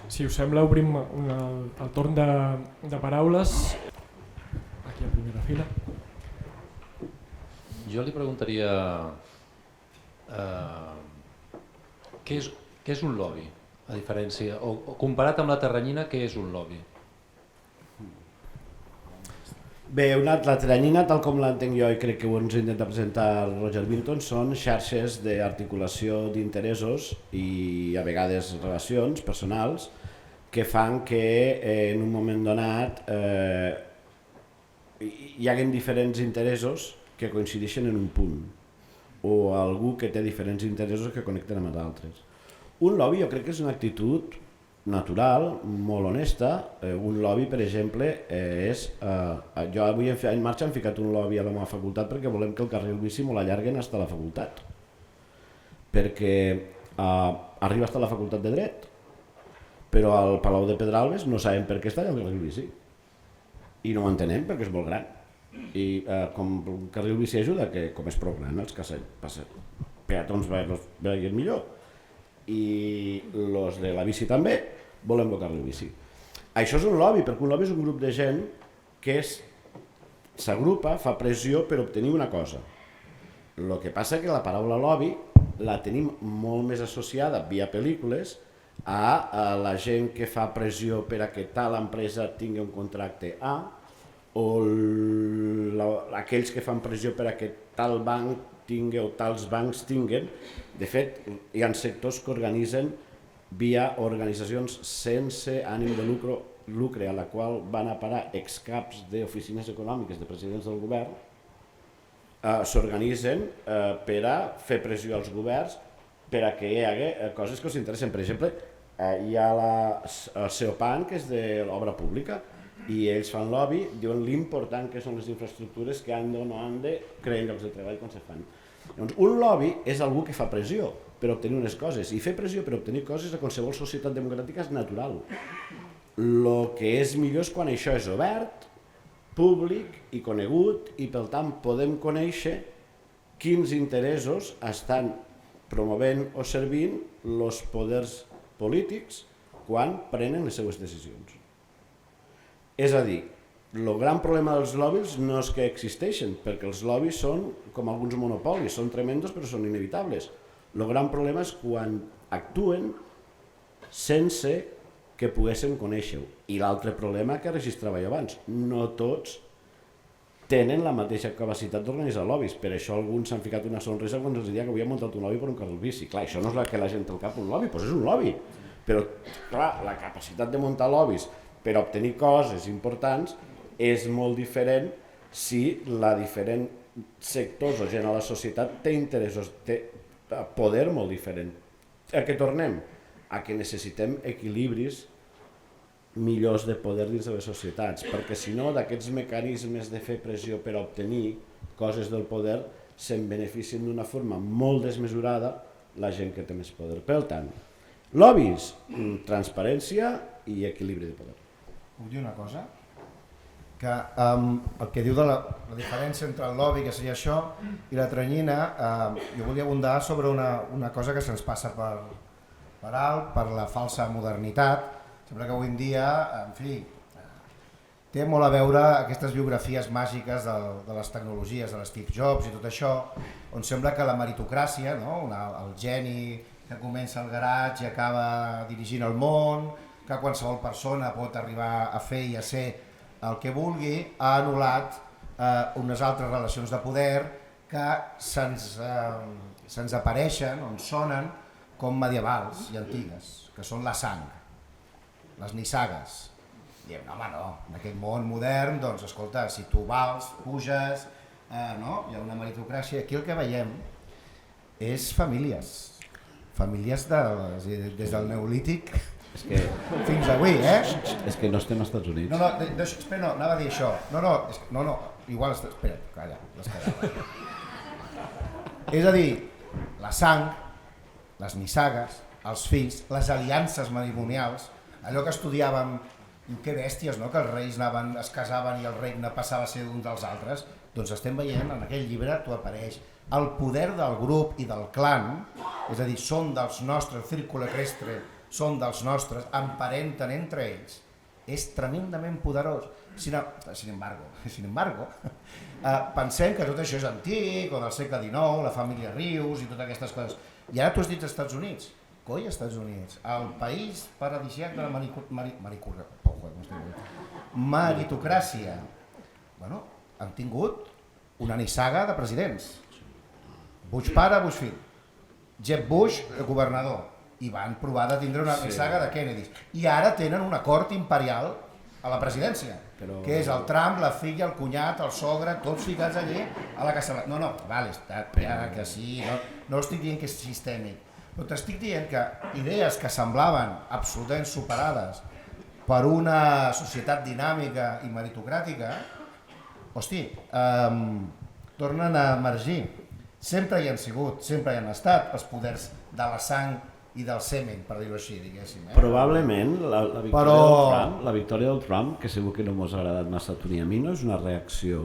Si us sembla, obrim el torn de paraules. Aquí a primera fila. Jo li preguntaria què és un lobby, a diferència, o comparat amb la terranyina, què és un lobby? Bé, la teranyina, tal com l'entenc jo i crec que ho ens intenta presentar Roger Wilton, són xarxes d'articulació d'interessos i a vegades relacions personals que fan que en un moment donat hi haguen diferents interessos que coincideixen en un punt o algú que té diferents interessos que connecten amb els altres. Un lobby jo crec que és una actitud natural, molt honesta. Un lobby, per exemple, és... Jo avui en marxa hem ficat un lobby a la meva facultat perquè volem que el carril bici me l'allarguen fins a la facultat. Perquè arriba fins a la facultat de Dret, però al Palau de Pedralbes no sabem per què està allà el carril bici. I no ho entenem perquè és molt gran. I com el carril bici ajuda, que com és prou gran, els peatons veien millor. I els de la bici també volen el carril bici. Això és un lobby, perquè un lobby és un grup de gent que s'agrupa, fa pressió per obtenir una cosa. El que passa és que la paraula lobby la tenim molt més associada via pel·lícules a la gent que fa pressió per a que tal empresa tingui un contracte A, o aquells que fan pressió per a que tal banc tingui o tals bancs tinguen. De fet, hi ha sectors que organitzen via organitzacions sense ànim de lucre, a la qual van a parar excaps d'oficines econòmiques de presidents del govern, s'organitzen per a fer pressió als governs per a que hi hagi coses que us interessen. Per exemple, hi ha el CEOPAN, que és de l'obra pública, i ells fan lobby, diuen l'important que són les infraestructures que han de o no han de crear llocs de treball quan se fan. Llavors, un lobby és algú que fa pressió per obtenir unes coses, i fer pressió per obtenir coses a qualsevol societat democràtica és natural. El que és millor és quan això és obert, públic i conegut, i per tant podem conèixer quins interessos estan promovent o servint els poders polítics quan prenen les seues decisions. És a dir, el gran problema dels lobbies no és que existeixen, perquè els lobbies són com alguns monopolis, són tremendos però són inevitables. El gran problema és quan actuen sense que poguéssim conèixer-ho. I l'altre problema que registrava jo abans, no tots tenen la mateixa capacitat d'organitzar lobbies. Per això alguns s'han ficat una sonrisa quan els deia que havia muntat un lobby per un carril bici. Clar, això no és el que la gent té al cap, un lobby, doncs és un lobby. Però clar, la capacitat de muntar lobbies per obtenir coses importants és molt diferent si la diferent sectors o gent a la societat té interessos, té poder molt diferent. A què tornem? A que necessitem equilibris millors de poder dins de les societats, perquè si no d'aquests mecanismes de fer pressió per obtenir coses del poder se'n beneficien d'una forma molt desmesurada la gent que té més poder. Per tant, lobbies, transparència i equilibri de poder. Puc dir una cosa? Que el que diu de la diferència entre el lobby, que seria això, i la teranyina, jo volia abundar sobre una cosa que se'ns passa per alt, per la falsa modernitat. Sembla que avui en dia, en fi, té molt a veure aquestes biografies màgiques de les tecnologies, de l'Steve Jobs i tot això, on sembla que la meritocràcia, el geni que comença al garatge i acaba dirigint el món, que qualsevol persona pot arribar a fer i a ser el que vulgui, ha anul·lat unes altres relacions de poder que se'ns apareixen, on sonen com medievals i antigues, que són la sang, les nissagues. Diem, home, no, en aquest món modern, doncs, escolta, si tu vals, puges, no? Hi ha una meritocràcia. Aquí el que veiem és famílies des del neolític fins avui, És que no estem als Estats Units. Espera, no, anava a dir això. No, igual, espera, calla, és a dir, la sang, les nissagues, els fills, les aliances matrimonials, allò que estudiàvem, que bèsties, no? Que els reis es casaven i el regne passava a ser d'un dels altres, doncs estem veient en aquell llibre, tu apareix el poder del grup i del clan, és a dir, són dels nostres círculo equestre, són dels nostres, emparenten entre ells, és tremendament poderós. Sin embargo, pensem que tot això és antic, o del segle XIX, la família Rius i totes aquestes coses. I ara tu has dit Estats Units. Coi, Estats Units, el país paradisíac de la meritocràcia. Bueno, han tingut una nissaga de presidents. Bush pare, Bush fill. Jeb Bush, governador. I van provar de tindre una nissaga de Kennedys. I ara tenen un acord imperial a la presidència, que és el Trump, la filla, el cunyat, el sogre, tots ficats allí a la Casa Blanca. No, vale, ja que sí, no estic dient que és sistèmic, però t'estic dient que idees que semblaven absolutament superades per una societat dinàmica i meritocràtica, hosti, tornen a emergir. Sempre hi han sigut, sempre hi han estat els poders de la sang i del semen, per dir-ho així, diguéssim. Probablement la victòria del Trump, que segur que no mos ha agradat massa a tu ni a mi, no és una reacció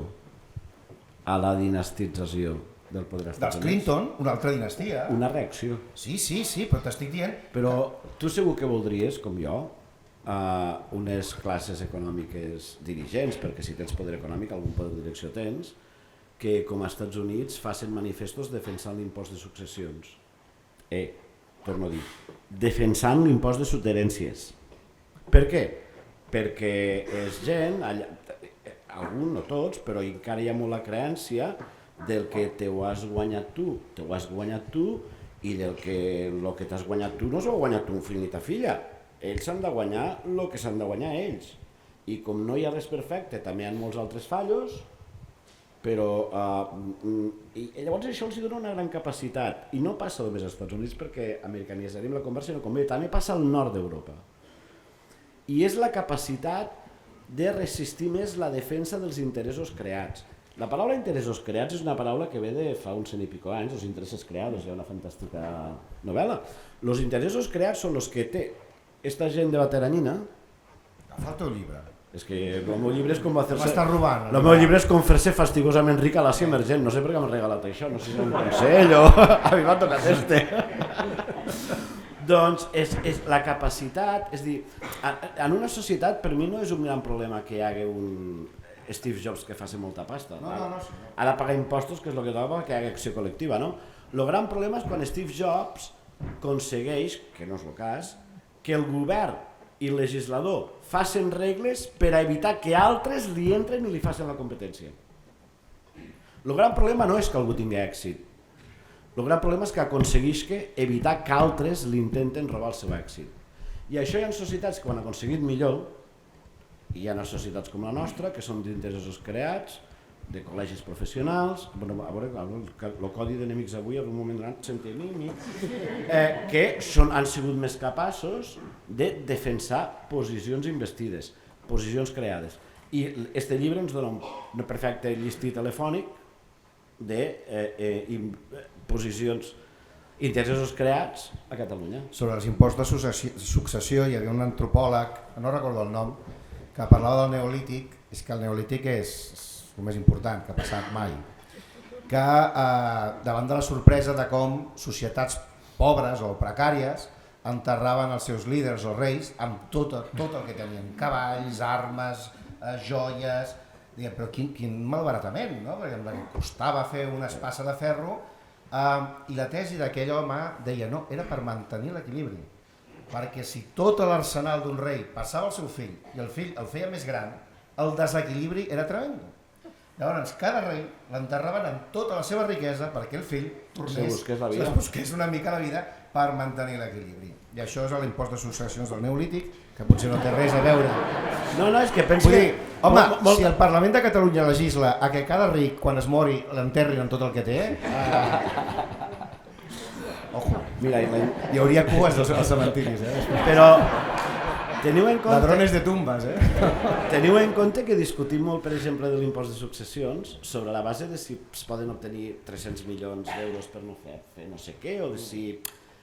a la dinastització del poder als Estats Units. Dels Clinton, una altra dinastia. Una reacció. Sí, però t'estic dient... Però tu segur que voldries, com jo, unes classes econòmiques dirigents, perquè si tens poder econòmic, algun poder de direcció tens, que com als Estats Units facin manifestos defensant l'impost de successions. Torno a dir, defensant l'impost de suterències. Per què? Perquè és gent, algun, no tots, però encara hi ha molt la creència del que t'ho has guanyat tu, i del que el que t'has guanyat tu no s'ho ha guanyat tu un fill ni ta filla. Ells s'han de guanyar el que s'han de guanyar ells. I com no hi ha res perfecte, també hi ha molts altres fallos, però llavors això els dona una gran capacitat, i no passa només als Estats Units perquè americanitzarem la conversa, sinó com bé, també passa al nord d'Europa. I és la capacitat de resistir més la defensa dels interessos creats. La paraula interessos creats és una paraula que ve de fa uns 100 i pico anys, els interessos creats, hi ha una fantàstica novel·la. Els interessos creats són els que té esta gent de la Teranyina. Agafa el teu llibre. És que el meu llibre és com fer-se... M'estàs robant. El meu llibre és com fer-se fastigosament ric a l'Àsia emergent. No sé per què m'ha regalat això, no sé si és un consell o... A mi m'ha tocat este. Doncs és la capacitat, és dir, en una societat per mi no és un gran problema que hi hagi un Steve Jobs que faci molta pasta. No. Ha de pagar impostos, que és el que toca que hi hagi acció col·lectiva, no? El gran problema és quan Steve Jobs aconsegueix, que no és el cas, que el govern i el legislador facin regles per a evitar que altres li entren i li facin la competència. El gran problema no és que algú tingui èxit. El gran problema és que aconsegueix evitar que altres li intenten robar el seu èxit. I això hi ha societats que ho han aconseguit millor, i hi ha societats com la nostra, que són d'interessos creats, de col·legis professionals, a veure, el codi d'enemics avui, en un moment donat, que han sigut més capaços de defensar posicions investides, posicions creades. I aquest llibre ens dona un perfecte llistí telefònic de posicions, interessos creats a Catalunya. Sobre els impostos de successió hi havia un antropòleg, no recordo el nom, que parlava del neolític. És que el neolític és el més important que ha passat mai, que davant de la sorpresa de com societats pobres o precàries enterraven els seus líders o reis amb tot el que tenien, cavalls, armes, joies, però quin malbaratament, no? Perquè costava fer una espasa de ferro, i la tesi d'aquell home deia no, era per mantenir l'equilibri, perquè si tot l'arsenal d'un rei passava al seu fill i el fill el feia més gran, el desequilibri era tremendo. Llavors, cada rei l'enterraven amb tota la seva riquesa perquè el fill tornés, es busqués una mica la vida per mantenir l'equilibri. I això és l'impost de successions del neolític, que potser no té res a veure. No, és que penso que... Home, si el Parlament de Catalunya legisla a que cada ric, quan es mori, l'enterrin amb tot el que té... Ojo, mira, hi hauria cues als cementiris, Però... Teniu en compte... Ladrones de tumbes, Teniu en compte que discutim molt, per exemple, de l'impost de successions sobre la base de si es poden obtenir 300 milions d'euros per no fer no sé què, o de si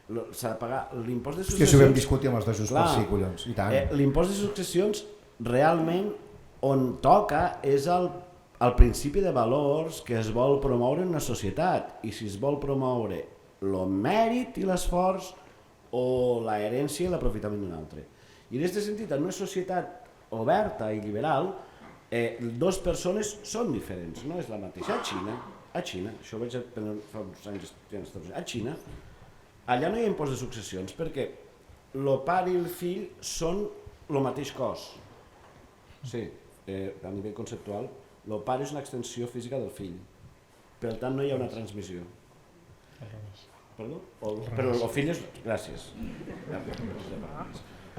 s'ha de pagar l'impost de successions... Que si ho vam discutir amb els de Junts pel Sí, collons, i tant. L'impost de successions realment on toca és el principi de valors que es vol promoure en una societat, i si es vol promoure el mèrit i l'esforç o la herència i l'aprofitament d'un altre. I en aquest sentit, en una societat oberta i liberal, dues persones són diferents, no és la mateixa. A Xina, això ho vaig aprendre fa uns anys estudiant als Estats Units, a Xina, allà no hi ha impost de successions perquè el pare i el fill són el mateix cos. Sí, a nivell conceptual, el pare és una extensió física del fill, per tant no hi ha una transmissió. Perdó? Però el fill és... Gràcies.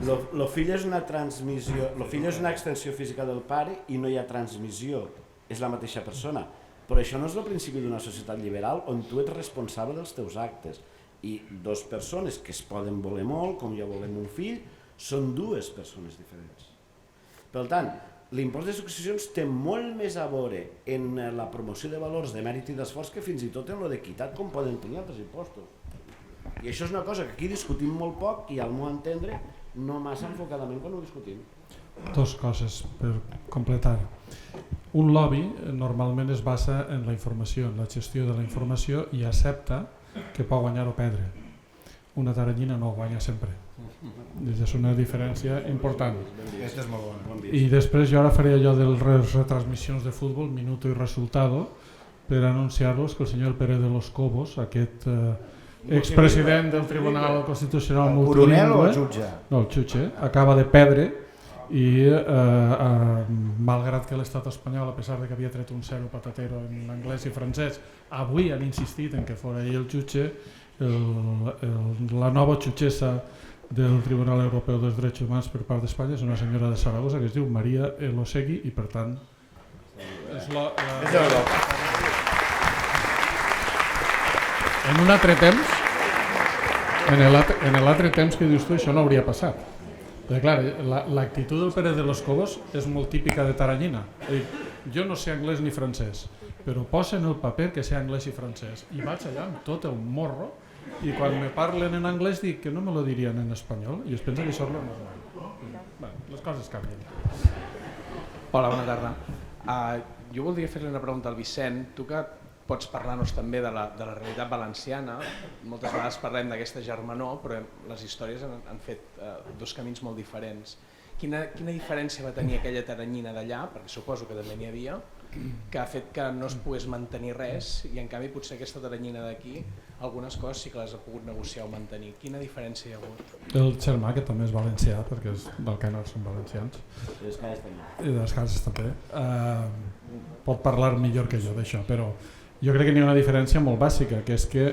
El fill és una transmissió, el fill és una extensió física del pare i no hi ha transmissió, és la mateixa persona. Però això no és el principi d'una societat liberal on tu ets responsable dels teus actes. I dues persones que es poden voler molt, com ja volem un fill, són dues persones diferents. Per tant, l'impost de successions té molt més a veure en la promoció de valors de mèrit i d'esforç que fins i tot en l'equitat com poden tenir altres impostos. I això és una cosa que aquí discutim molt poc i al meu entendre no massa enfocadament quan ho discutim. Dos coses per completar. Un lobby normalment es basa en la informació, en la gestió de la informació i accepta que pot guanyar o perdre. Una taranyina no guanya sempre. És una diferència important. Aquesta és molt bona. I després jo ara faré allò de les retransmissions de futbol, minuto i resultado, per anunciar-los que el senyor Pérez de los Cobos, aquest expresident del Tribunal Constitucional multilingüe... Coronel o jutge? No, el jutge, acaba de perdre i malgrat que l'estat espanyol, a pesar de que havia tret un 0 patatero en anglès i francès, avui han insistit en que fora ell el jutge, la nova jutgessa del Tribunal Europeu dels Drets Humans per part d'Espanya és una senyora de Saragossa que es diu Maria Elosegui i per tant és d'Europa. En un altre temps, en l'altre temps que dius tu, això no hauria passat. Perquè clar, l'actitud del Pérez de los Cobos és molt típica de taranyina. Jo no sé anglès ni francès, però posa en el paper que sé anglès i francès i vaig allà amb tot el morro i quan me parlen en anglès dic que no me lo dirien en espanyol i es pensa que això és normal. Bé, les coses canvien. Hola, bona tarda. Jo voldria fer-li una pregunta al Vicent. Tu que pots parlar-nos també de la realitat valenciana, moltes vegades parlem d'aquesta germanor, però les històries han fet dos camins molt diferents. Quina diferència va tenir aquella taranyina d'allà, perquè suposo que també n'hi havia, que ha fet que no es pogués mantenir res i en canvi potser aquesta taranyina d'aquí algunes coses sí que les ha pogut negociar o mantenir. Quina diferència hi ha hagut? El germà, que també és valencià, perquè és del Canal, són valencians, I les cases també. i de les cases també, pot parlar millor que jo d'això, però jo crec que n'hi ha una diferència molt bàsica, que és que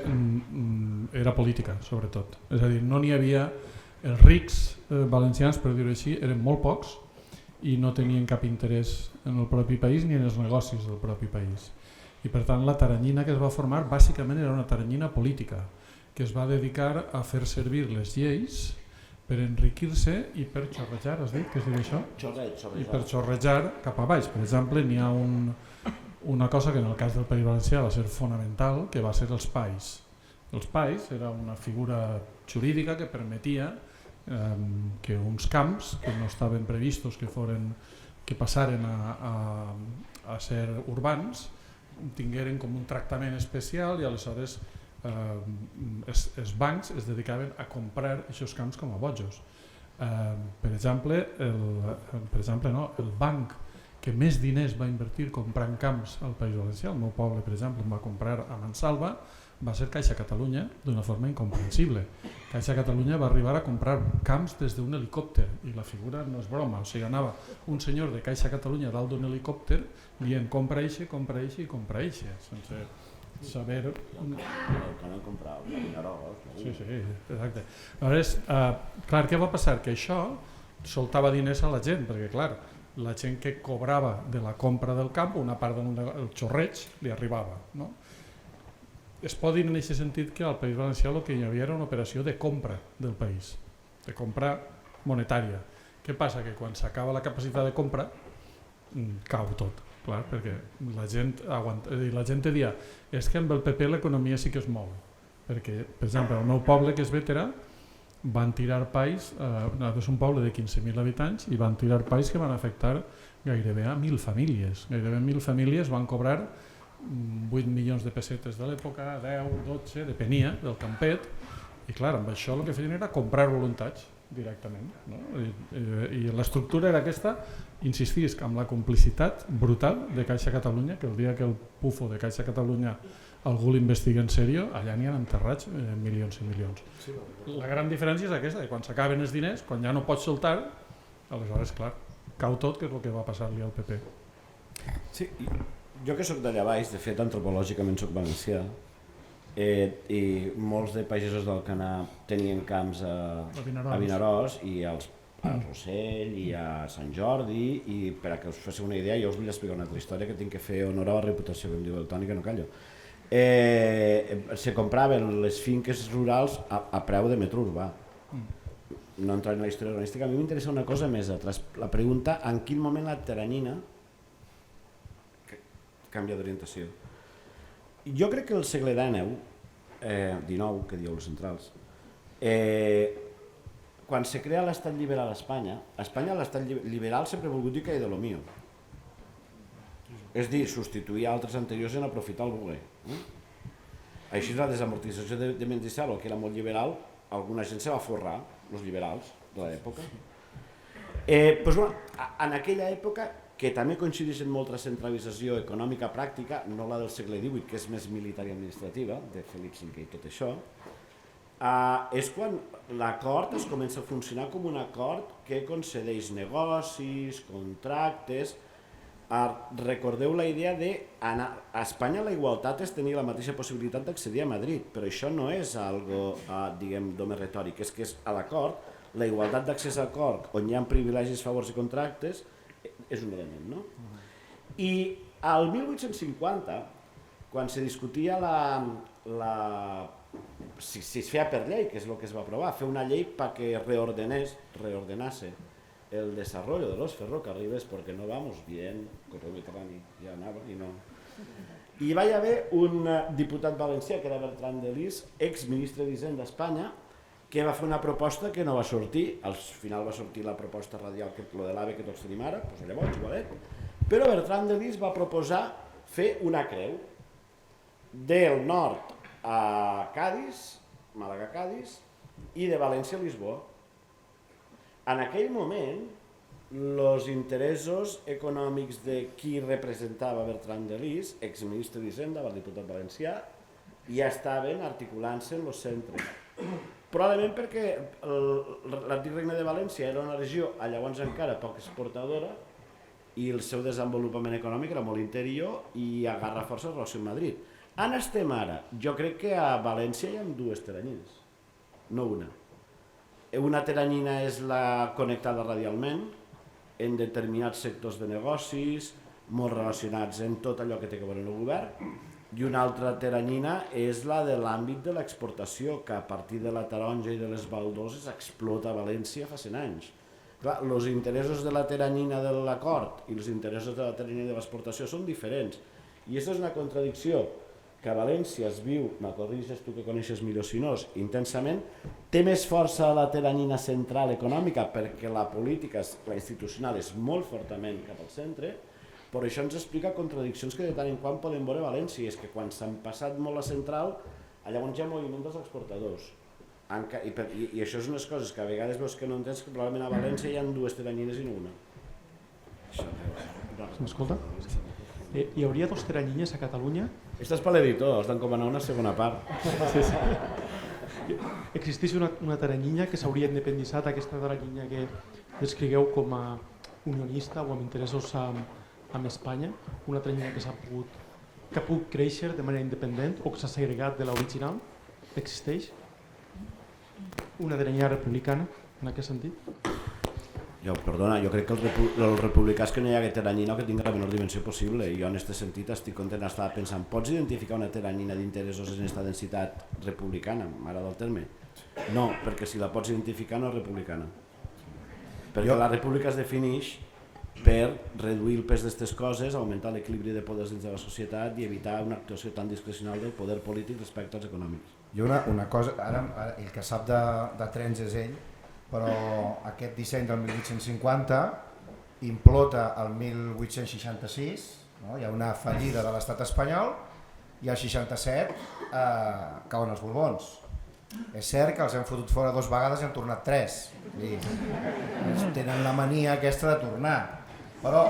era política, sobretot. És a dir, no n'hi havia... Els rics valencians, per dir-ho així, eren molt pocs i no tenien cap interès en el propi país ni en els negocis del propi país. I per tant la taranyina que es va formar bàsicament era una taranyina política que es va dedicar a fer servir les lleis per enriquir-se i per xorrejar, has dit que es diu això? I per xorrejar cap a baix. Per exemple, n'hi ha una cosa que en el cas del País Valencià va ser fonamental, que va ser els pais. Els pais era una figura jurídica que permetia que uns camps que no estaven previstos que passaren a ser urbans tingueren com un tractament especial i aleshores els bancs es dedicaven a comprar aquests camps com a bojos. Per exemple, el banc que més diners va invertir comprant camps al País Valencià, el meu poble per exemple em va comprar a Mansalva, va ser Caixa Catalunya d'una forma incomprensible. Caixa Catalunya va arribar a comprar camps des d'un helicòpter i la figura no és broma, o sigui, anava un senyor de Caixa Catalunya dalt d'un helicòpter dient compra eixe, compra eixe i compra eixe, sense saber... Que no comprava, Sí, exacte. Aleshores, clar, què va passar? Que això soltava diners a la gent, perquè clar, la gent que cobrava de la compra del camp, una part del xorreig li arribava, no? Es pot dir en aquest sentit que al País Valencià el que hi havia era una operació de compra del país, de compra monetària. Què passa? Que quan s'acaba la capacitat de compra cau tot, clar, perquè la gent te dia és que amb el PP l'economia sí que es mou, perquè per exemple el meu poble que és Bétera van tirar pais, és un poble de 15.000 habitants i van tirar pais que van afectar gairebé a 1.000 famílies, gairebé 1.000 famílies van cobrar 8 milions de pessetes de l'època, 10, 12, depenia del campet, I clar, amb això el que feien era comprar voluntats directament. No? I l'estructura era aquesta, insistisc, amb la complicitat brutal de Caixa Catalunya, que el dia que el pufo de Caixa Catalunya algú l'investigui en sèrio, allà n'hi ha enterrats milions i milions. La gran diferència és aquesta, que quan s'acaben els diners, quan ja no pots soltar, aleshores, clar, cau tot, que és el que va passar-li al PP. Sí, jo que sóc d'allà baix, de fet antropològicament sóc valencià, i molts de pagesos del Canà tenien camps a Vinaròs i a Rossell i a Sant Jordi, i per a que us féssiu una idea, jo us vull explicar una altra història que tinc que fer honor a la reputació, que em diu el Toni, que no callo. Se compraven les finques rurals a preu de metro urbà. No entraré en la història urbanística, a mi m'interessa una cosa més atrás. La pregunta, en quin moment la teranyina canvia d'orientació? Jo crec que el segle XIX, que dieu els centrals, quan se crea l'estat liberal a Espanya l'estat liberal sempre ha volgut dir que és de lo mío. És dir, substituir altres anteriors en aprofitar el voler. Així la desamortització de Mendizábal, que era molt liberal, alguna gent se va forrar, els liberals de l'època. En aquella època, que també coincideix en molta centralització econòmica pràctica, no la del segle XVIII, que és més militar i administrativa, de Felip V i tot això, és quan l'acord es comença a funcionar com un acord que concedeix negocis, contractes. Recordeu la idea de a Espanya la igualtat és tenir la mateixa possibilitat d'accedir a Madrid, però això no és algo, diguem, només retòric, és que és a l'acord, la igualtat d'accés a l'acord, on hi ha privilegis, favors i contractes, és un element, no? I al 1850, quan se discutia si es feia per llei, que és el que es va aprovar, fer una llei perquè reordenase el desarrollo de los ferrocarriles, porque no vamos bien, correo mediterrani ja anava i no. I hi va haver un diputat valencià, que era Bertran de Lis, exministre d'Hisenda d'Espanya, que va fer una proposta que no va sortir, al final va sortir la proposta radial, lo de l'AVE que tots tenim ara, doncs llavors igualet, però Bertran de Lis va proposar fer una creu del nord a Cádiz, Màlaga-Cádiz, i de València a Lisboa. En aquell moment, els interessos econòmics de qui representava Bertran de Lis, exministre d'Hisenda, el diputat valencià, ja estaven articulant-se en els centres. Probablement perquè l'antic Regne de València era una regió llavors encara poc exportadora i el seu desenvolupament econòmic era molt interior i agarra força en relació amb Madrid. On estem ara? Jo crec que a València hi ha dues teranyines, no una. Una teranyina és la connectada radialment en determinats sectors de negocis, molt relacionats en tot allò que té a veure amb el govern, i una altra teranyina és la de l'àmbit de l'exportació, que a partir de la taronja i de les baldoses explota a València fa 100 anys. Els interessos de la teranyina de l'acord i els interessos de la teranyina de l'exportació són diferents. I aquesta és una contradicció que a València es viu, me corrigis tu que coneixes millor si no, intensament, té més força la teranyina central econòmica perquè la política, la institucional, és molt fortament cap al centre, però això ens explica contradiccions que de tant en quant podem veure a València, és que quan s'han passat molt a central, llavors hi ha moviment dels exportadors. I això és unes coses que a vegades veus que no entens, que probablement a València hi ha dues teranyines i no una. M'escolta? Hi hauria dos teranyines a Catalunya? Estàs per l'editor, has d'encomanar una segona part. Existeix una teranyina que s'hauria independitzat, aquesta teranyina que descrigueu com a unionista o amb interessos amb Espanya, una teranyina que ha pogut créixer de manera independent o que s'ha segregat de l'original? Existeix? Una teranyina republicana, en aquest sentit? Perdona, jo crec que el republicà és que no hi ha teranyina que tingui la menor dimensió possible, i jo en aquest sentit estic content, estava pensant, pots identificar una teranyina d'interessos en aquesta densitat republicana, m'agrada el terme? No, perquè si la pots identificar no és republicana. Perquè la república es defineix per reduir el pes d'aquestes coses, augmentar l'equilibri de poders dins de la societat i evitar una actuació tan discrecional del poder polític respecte als econòmics. Jo una cosa, ara el que sap de trens és ell, però aquest disseny del 1850 implota el 1866, no? Hi ha una fallida de l'estat espanyol i al 67 cauen els Borbons. És cert que els hem fotut fora 2 vegades i han tornat 3. Tenen la mania aquesta de tornar. Però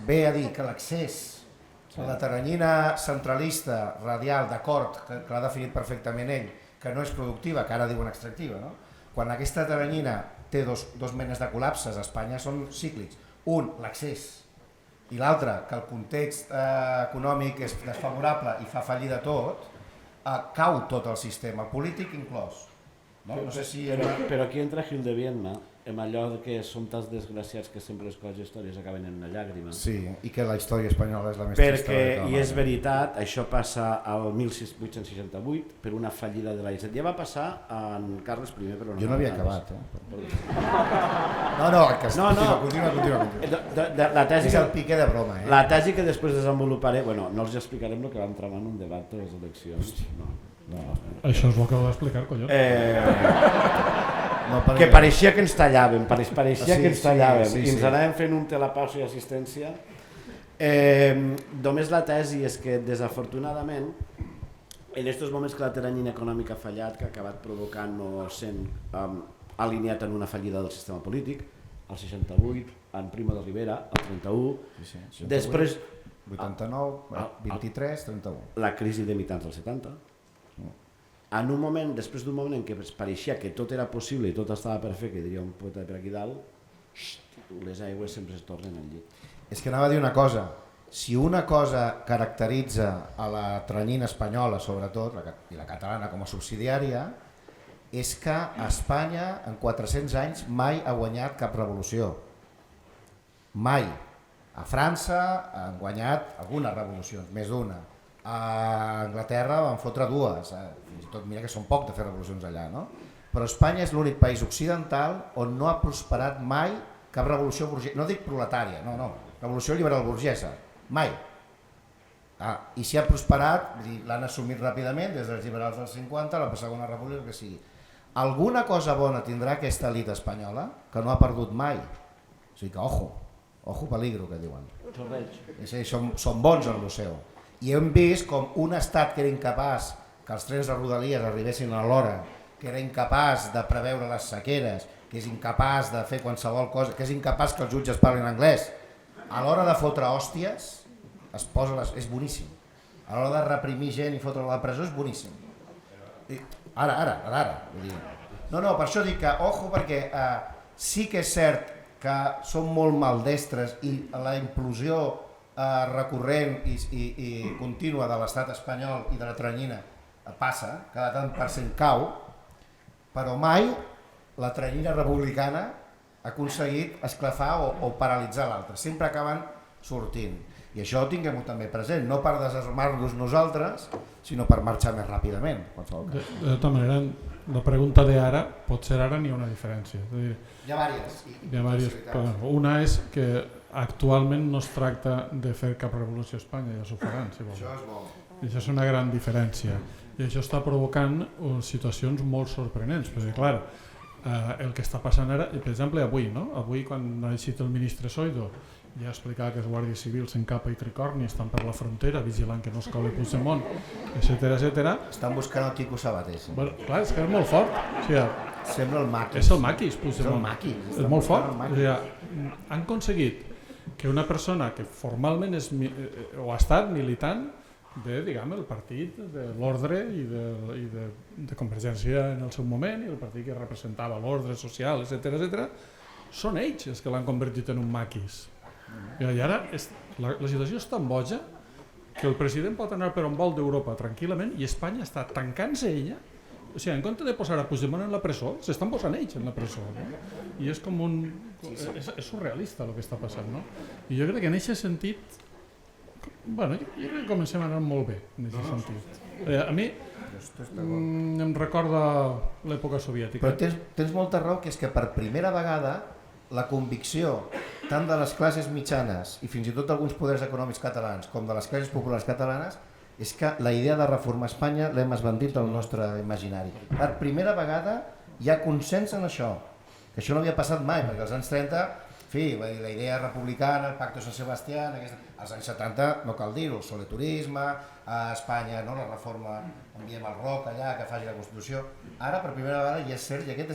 ve a dir que l'accés a la teranyina centralista, radial, d'acord, que l'ha definit perfectament ell, que no és productiva, que ara diuen extractiva, no? Quan aquesta teranyina té dos menes de col·lapses a Espanya són cíclics. Un, l'accés, i l'altre, que el context econòmic és desfavorable i fa fallir de tot, cau tot el sistema, polític inclòs. No sé si... Però aquí entra Gil de Viedma, amb allò que som tants desgraciats que sempre les coses històries acaben en una llàgrima. Sí, i que la història espanyola és la més trista. Perquè, i és veritat, això passa al 1868 per una fallida de la Hisenda. Ja va passar en Carles I, però no... Jo no havia acabat, Continua. La tesi és el piqué de broma, La tesi que després desenvoluparé, bueno, no els explicarem el que vam tramar en un debat de les eleccions. Això és el que ho va explicar, collons. Que pareixia que ens tallàvem, que ens tallàvem i ens anàvem fent un telepausa i assistència. Només la tesi és que, desafortunadament, en aquests moments que la teranyina econòmica ha fallat, que ha acabat provocant o sent alineat en una fallida del sistema polític, al 68, en Primo de Rivera, al 31, després 89, 23, 31. La crisi de mitjans del 70. En un moment, després d'un moment en què pareixia que tot era possible i tot estava per fer, que diria un poeta per aquí dalt, les aigües sempre es tornen al llit. És que anava a dir una cosa, si una cosa caracteritza a la teranyina espanyola, sobretot, i la catalana com a subsidiària, és que Espanya en 400 anys mai ha guanyat cap revolució. Mai. A França han guanyat algunes revolucions, més d'una. A Anglaterra van fotre 2, fins i tot mira que són poc de fer revolucions allà, no? Però Espanya és l'únic país occidental on no ha prosperat mai cap revolució burgesa, no dic proletària, no, revolució liberal burgesa, mai. I si ha prosperat, l'han assumit ràpidament des dels liberals dels 50, la segona república, que sigui. Alguna cosa bona tindrà aquesta elit espanyola que no ha perdut mai. O sigui que, ojo peligro, que diuen. Són bons en l'oceu. I hem vist com un estat que era incapaç que els trens de Rodalies arribessin a l'hora, que era incapaç de preveure les sequeres, que és incapaç de fer qualsevol cosa, que és incapaç que els jutges parlin anglès, a l'hora de fotre hòsties és boníssim. A l'hora de reprimir gent i fotre a la presó és boníssim. Ara. No, per això dic que, ojo, perquè sí que és cert que són molt maldestres i la implosió recurrent i contínua de l'estat espanyol i de la teranyina passa, cada tant per cent cau, però mai la teranyina republicana ha aconseguit esclafar o paralitzar l'altre. Sempre acaben sortint. I això ho tinguem també present, no per desarmar-nos nosaltres, sinó per marxar més ràpidament. De tota manera, la pregunta d'ara, potser ara n'hi ha una diferència. Hi ha diverses. Una és que actualment no es tracta de fer cap revolució a Espanya, ja s'ho faran, si volen. Això és bo. I això és una gran diferència. I això està provocant situacions molt sorprenents, perquè clar, el que està passant ara, per exemple avui, avui quan ha eixit el ministre Zoido, ja explicava que els guàrdies civils en capa i tricorni estan per la frontera vigilant que no es coli Puigdemont, etc. Estan buscant el Quico Sabater. Bueno, clar, és que és molt fort. Sembla el maquis. És el maquis, Puigdemont. És molt fort. Han aconseguit que una persona que formalment ha estat militant del partit de l'ordre i de Convergència en el seu moment, i el partit que representava l'ordre social, etc., són ells els que l'han convertit en un maquis. I ara la situació és tan boja que el president pot anar per un vol d'Europa tranquil·lament i Espanya està tancant-se ella. O sigui, en compte de posar a Puigdemont en la presó, s'estan posant ells en la presó. I és com és surrealista el que està passant. I jo crec que en aquest sentit, jo crec que comencem a anar molt bé en aquest sentit. A mi em recorda l'època soviètica. Però tens molta raó, que és que per primera vegada la convicció tant de les classes mitjanes i fins i tot d'alguns poders econòmics catalans com de les classes populars catalanes és que la idea de reformar Espanya l'hem esbandit del nostre imaginari. Per primera vegada hi ha consens en això, que això no havia passat mai, perquè als anys 30 fi, la idea republicana, el Pacto de Sant Sebastià, als anys 70 no cal dir-ho, el soleturisme, a Espanya no, la reforma, enviem el ROC allà que faci la Constitució. Ara per primera vegada, i és cert, i aquest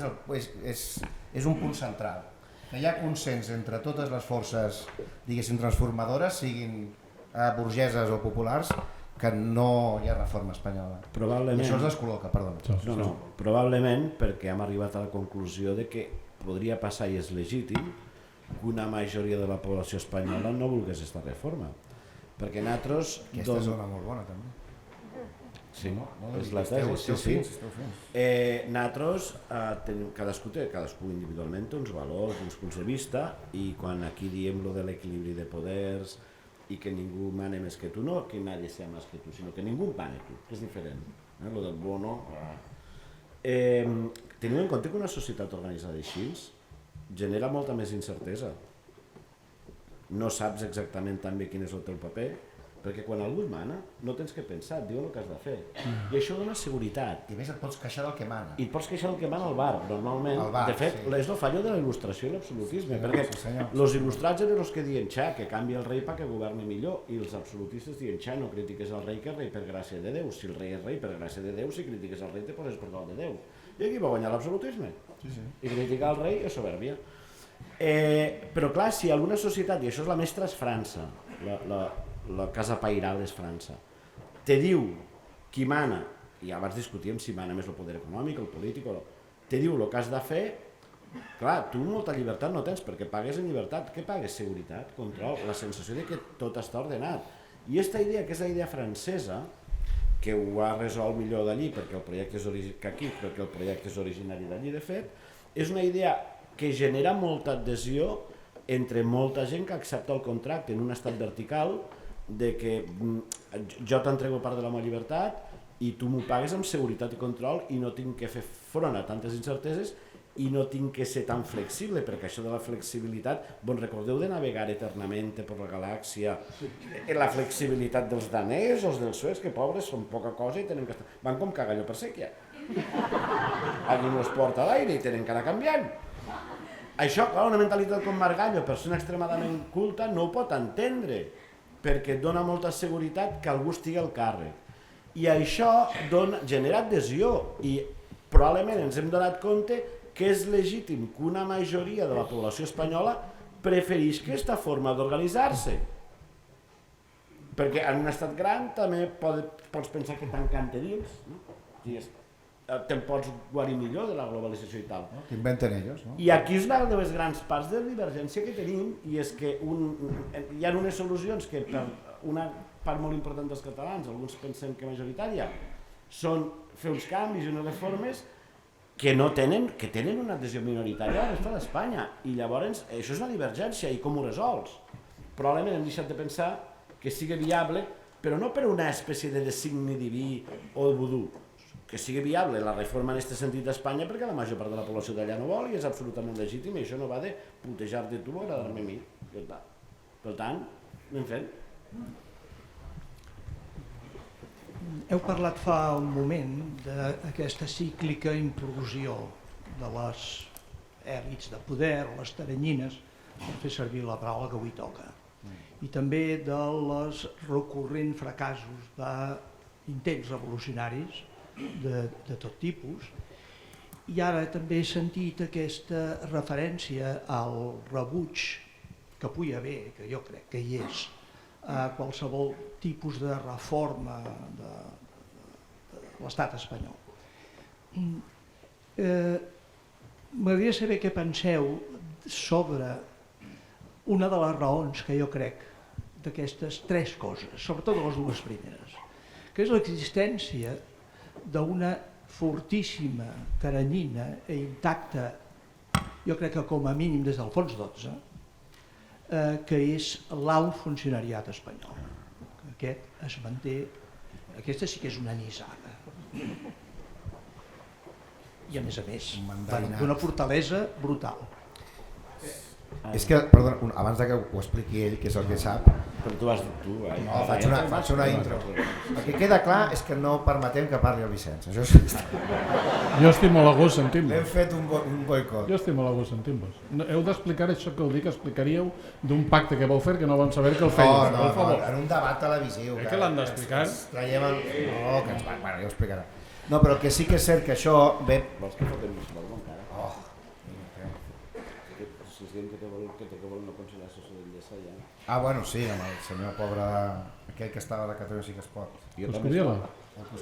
és un punt central, que hi ha consens entre totes les forces, diguéssim, transformadores, siguin burgeses o populars, que no hi ha reforma espanyola. Probablement. I això es descol·loca, perdona. No, probablement perquè hem arribat a la conclusió de que podria passar, i és legítim, que una majoria de la població espanyola no volgués aquesta reforma. Perquè nosaltres... Aquesta és una molt bona, també. Sí, és la tesi, sí. Nosaltres, cadascú individualment té uns valors, uns punts de vista, i quan aquí diem lo de l'equilibri de poders i que ningú mane més que tu, no que nadie sea más que tu, sinó que ningú mane tu, que és diferent. Lo del bono... Tenim en compte que una societat organitzada així genera molta més incertesa. No saps exactament també quin és el teu paper, perquè quan algú et mana no tens que pensar, et diuen el que has de fer. I això dona seguretat. I a més et pots queixar del que mana. I et pots queixar del que mana al bar, normalment. De fet, és el fallo de la il·lustració i l'absolutisme, perquè els il·lustrats eren els que diuen que canvi el rei perquè governi millor, i els absolutistes diuen no critiques el rei, que és rei per gràcia de Déu. Si el rei és rei per gràcia de Déu, si critiques el rei te poses per dalt de Déu. I aquí va guanyar l'absolutisme. I criticar el rei és soberbia. Però clar, si alguna societat, i això és la mestra és França, la casa pairal és França, te diu qui mana, i abans discutíem si mana més el poder econòmic, el polític, te diu el que has de fer, clar, tu molta llibertat no tens, perquè pagues en llibertat. Què pagues? Seguretat, control, la sensació de que tot està ordenat. I aquesta idea, que és la idea francesa, que ho ha resolt millor d'allí, perquè el projecte és originari d'allí, de fet, és una idea que genera molta adhesió entre molta gent que accepta el contracte en un estat vertical, de que jo t'entrego part de la meva llibertat i tu m'ho pagues amb seguretat i control i no tinc que fer front a tantes incerteses i no tinc que ser tan flexible, perquè això de la flexibilitat, recordeu de navegar eternament per la galàxia, la flexibilitat dels danesos, dels suecs, que pobres són poca cosa i tenen que estar... Van com cagalló per sèquia. Algú no es porta a l'aire i tenen que anar canviant. Això, clar, una mentalitat com Margallo, persona extremadament culta, no ho pot entendre, perquè et dona molta seguretat que algú estigui al càrrec. I això genera adhesió, i probablement ens hem donat compte que és legítim que una majoria de la població espanyola prefereix aquesta forma d'organitzar-se. Perquè en un estat gran també pots pensar que tancant-te dins, te'n pots guarir millor de la globalització i tal. T'inventen ells, no? I aquí és una de les grans parts de divergència que tenim, i és que hi ha unes solucions que per una part molt important dels catalans, alguns pensem que majoritària, són fer uns canvis i unes reformes que tenen una adhesió minoritària a la resta d'Espanya, i llavors això és una divergència, i com ho resols? Probablement hem deixat de pensar que sigui viable, però no per una espècie de designi diví o de vudú, que sigui viable la reforma en aquest sentit d'Espanya, perquè la major part de la població d'allà no vol i és absolutament legítim, i això no va de putejar-te tu o agradar-me a mi. Per tant, anem fent. Heu parlat fa un moment d'aquesta cíclica implosió de les èlits de poder, les taranyines, per fer servir la paraula que avui toca, i també dels recurrents fracassos d'intents revolucionaris de tot tipus. I ara també he sentit aquesta referència al rebuig que pugui haver, que jo crec que hi és, a qualsevol tipus de reforma de l'estat espanyol. M'agradaria saber què penseu sobre una de les raons que jo crec d'aquestes tres coses, sobretot de les dues primeres, que és l'existència d'una fortíssima taranyina intacta, jo crec que com a mínim des del fons 12, que és l'alt funcionariat espanyol. Aquest es manté, aquesta sí que és una nisada. I a més, d'una fortalesa brutal. És que, perdona, abans que ho expliqui ell, que és el que sap, Però tu has dit tu, no, faig una intro. El que queda clar és que no permetem que parli el Vicenç. Això és... Jo estic molt a gust L'hem sentint-vos. fet un boicot. Jo estic molt a gust sentint-vos. Heu d'explicar això que heu dit que explicaríeu d'un pacte que vau fer que no vam saber que el fèieu. No, Per favor. en un debat televisiu. Que l'han d'explicar? Traiem el... No, que ens va... Bueno, ja ho explicarà. No, però el que sí que és cert que això ve... Vols que fotem més molt encara? Oh, Si és que te vol no considerar soci del Lleça ja. ah, bueno, sí, amb el senyor pobre... Aquell que estava de Catalunya sí que es pot. Coscubiela?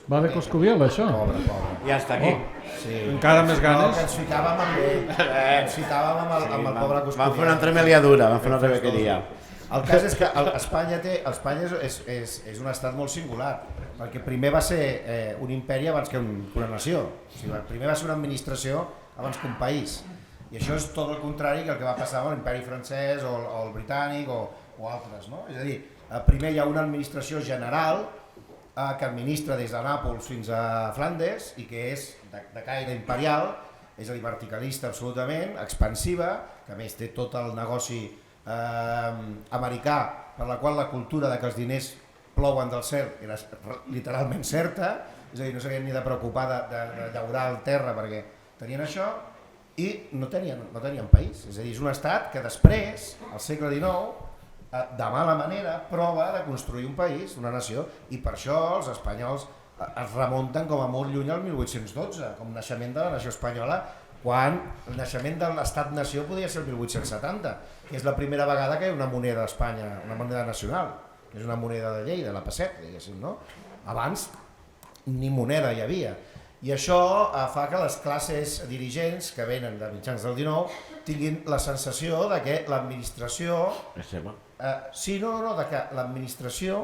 Va de Coscubiela, això? Pobre, pobre. Ja està aquí. Sí. Encara més No, ganes? que ens ficàvem amb ell. Ens ficàvem amb el pobre Coscubiela. Van fer una entremeliadura, van fer una rebequeria. El cas és que Espanya és un estat molt singular, perquè primer va ser un imperi abans que una nació. O sigui, primer va ser una administració abans que un país. I això és tot el contrari que el que va passar amb l'imperi francès o el britànic o altres. No? És a dir, primer hi ha una administració general que administra des de Nàpols fins a Flandes i que és de caire imperial, és a dir, verticalista absolutament, expansiva, que a més té tot el negoci americà, per la qual la cultura de que els diners plouen del cel era literalment certa, és a dir, no s'havien ni de preocupar de llaurar el terra perquè tenien això, i no tenien país. És a dir, és un estat que després, al segle XIX, de mala manera, prova de construir un país, una nació, i per això els espanyols es remunten com a molt lluny al 1812, com naixement de la nació espanyola, quan el naixement de l'estat-nació podia ser el 1870, que és la primera vegada que hi ha una moneda d'Espanya, una moneda nacional, que és una moneda de Lleida, la pesset, diguéssim, no? Abans ni moneda hi havia. I això fa que les classes dirigents que venen de mitjans del 19 tinguin la sensació de que l'administració... És seva. de que l'administració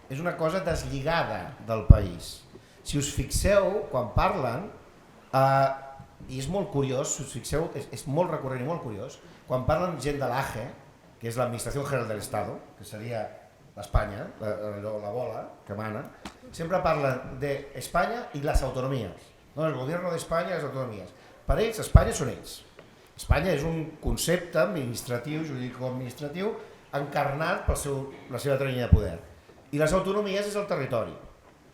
és una cosa deslligada del país. Si us fixeu, quan parlen, i és molt curiós, si us fixeu, és molt recurrent i molt curiós, quan parlen gent de l'AGE, que és l'Administració General del Estado, que seria l'Espanya, la bola que mana, sempre parlen d'Espanya i les autonomies. No, el gobierno d'Espanya i les autonomies. Per ells, Espanya són ells. Espanya és un concepte administratiu, jurídico-administratiu, encarnat per la seva teranya de poder. I les autonomies és el territori,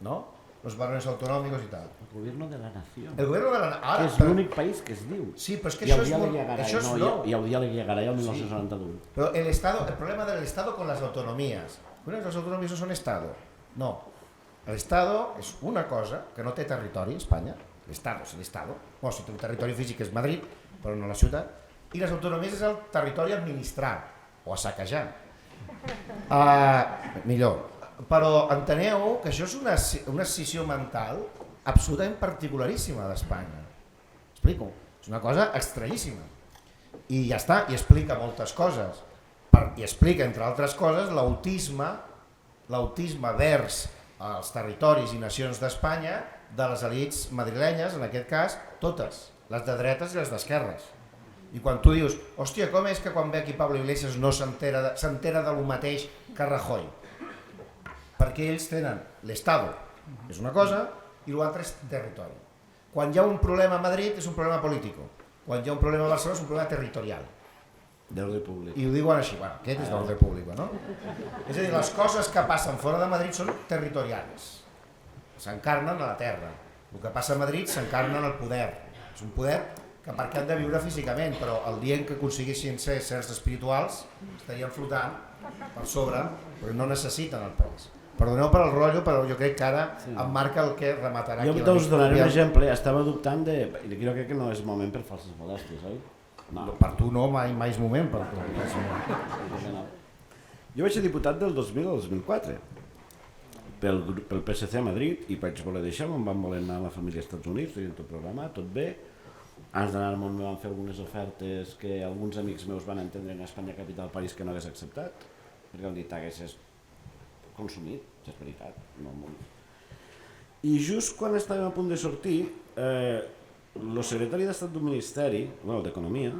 no? Los barrios autonòmicos i tal. El gobierno de la nació. El gobierno de la nació. Que és l'únic país que es diu. Sí, però és que això és molt... I el dia le llegarà el 1992. Pero el problema del Estado con las autonomías. Las autonomías no son Estado. No. El Estado és una cosa que no té territori, Espanya. L'Estado és l'Estado. O si té un territori físic és Madrid, però no la ciutat. I les autonomies és el territori a administrar o a saquejar. Millor. Però enteneu que això és una escissió mental absolutament particularíssima d'Espanya. Explico. És una cosa estranyíssima. I ja està, i explica moltes coses. I explica, entre altres coses, l'autisme vers els territoris i nacions d'Espanya de les elits madrilenyes, en aquest cas, totes, les de dretes i les d'esquerres. I quan tu dius, hòstia, com és que quan ve aquí Pablo Iglesias no s'entera de lo mateix que Rajoy? Perquè ells tenen l'Estado, és una cosa, i l'altre és territori. Quan hi ha un problema a Madrid és un problema polític, quan hi ha un problema a Barcelona és un problema territorial. D'ordre públic. I ho diuen així, bueno, aquest és l'ordre públic, no? És a dir, les coses que passen fora de Madrid són territorials, s'encarnen a la terra. El que passa a Madrid s'encarna en el poder. És un poder que perquè han de viure físicament, però el dia en què aconseguissin ser certs espirituals estarien flotant per sobre, però no necessiten el país. Perdoneu per el rotllo, però jo crec que ara em marca el que rematarà aquí. Jo us donaré un exemple, estava dubtant de... Jo crec que no és moment per falses modèsties, oi? No, per tu no, mai és moment per tu. Jo vaig ser diputat del 2000 al 2004 pel PSC a Madrid i vaig voler deixar, em van voler anar a la família als Estats Units, tenien tot programat, tot bé. Abans d'anar-me em van fer algunes ofertes que alguns amics meus van entendre en Espanya capital París que no hagués acceptat, perquè el dit hagués consumit, és veritat. I just quan estàvem a punt de sortir, el secretari d'Estat d'un ministeri, d'Economia,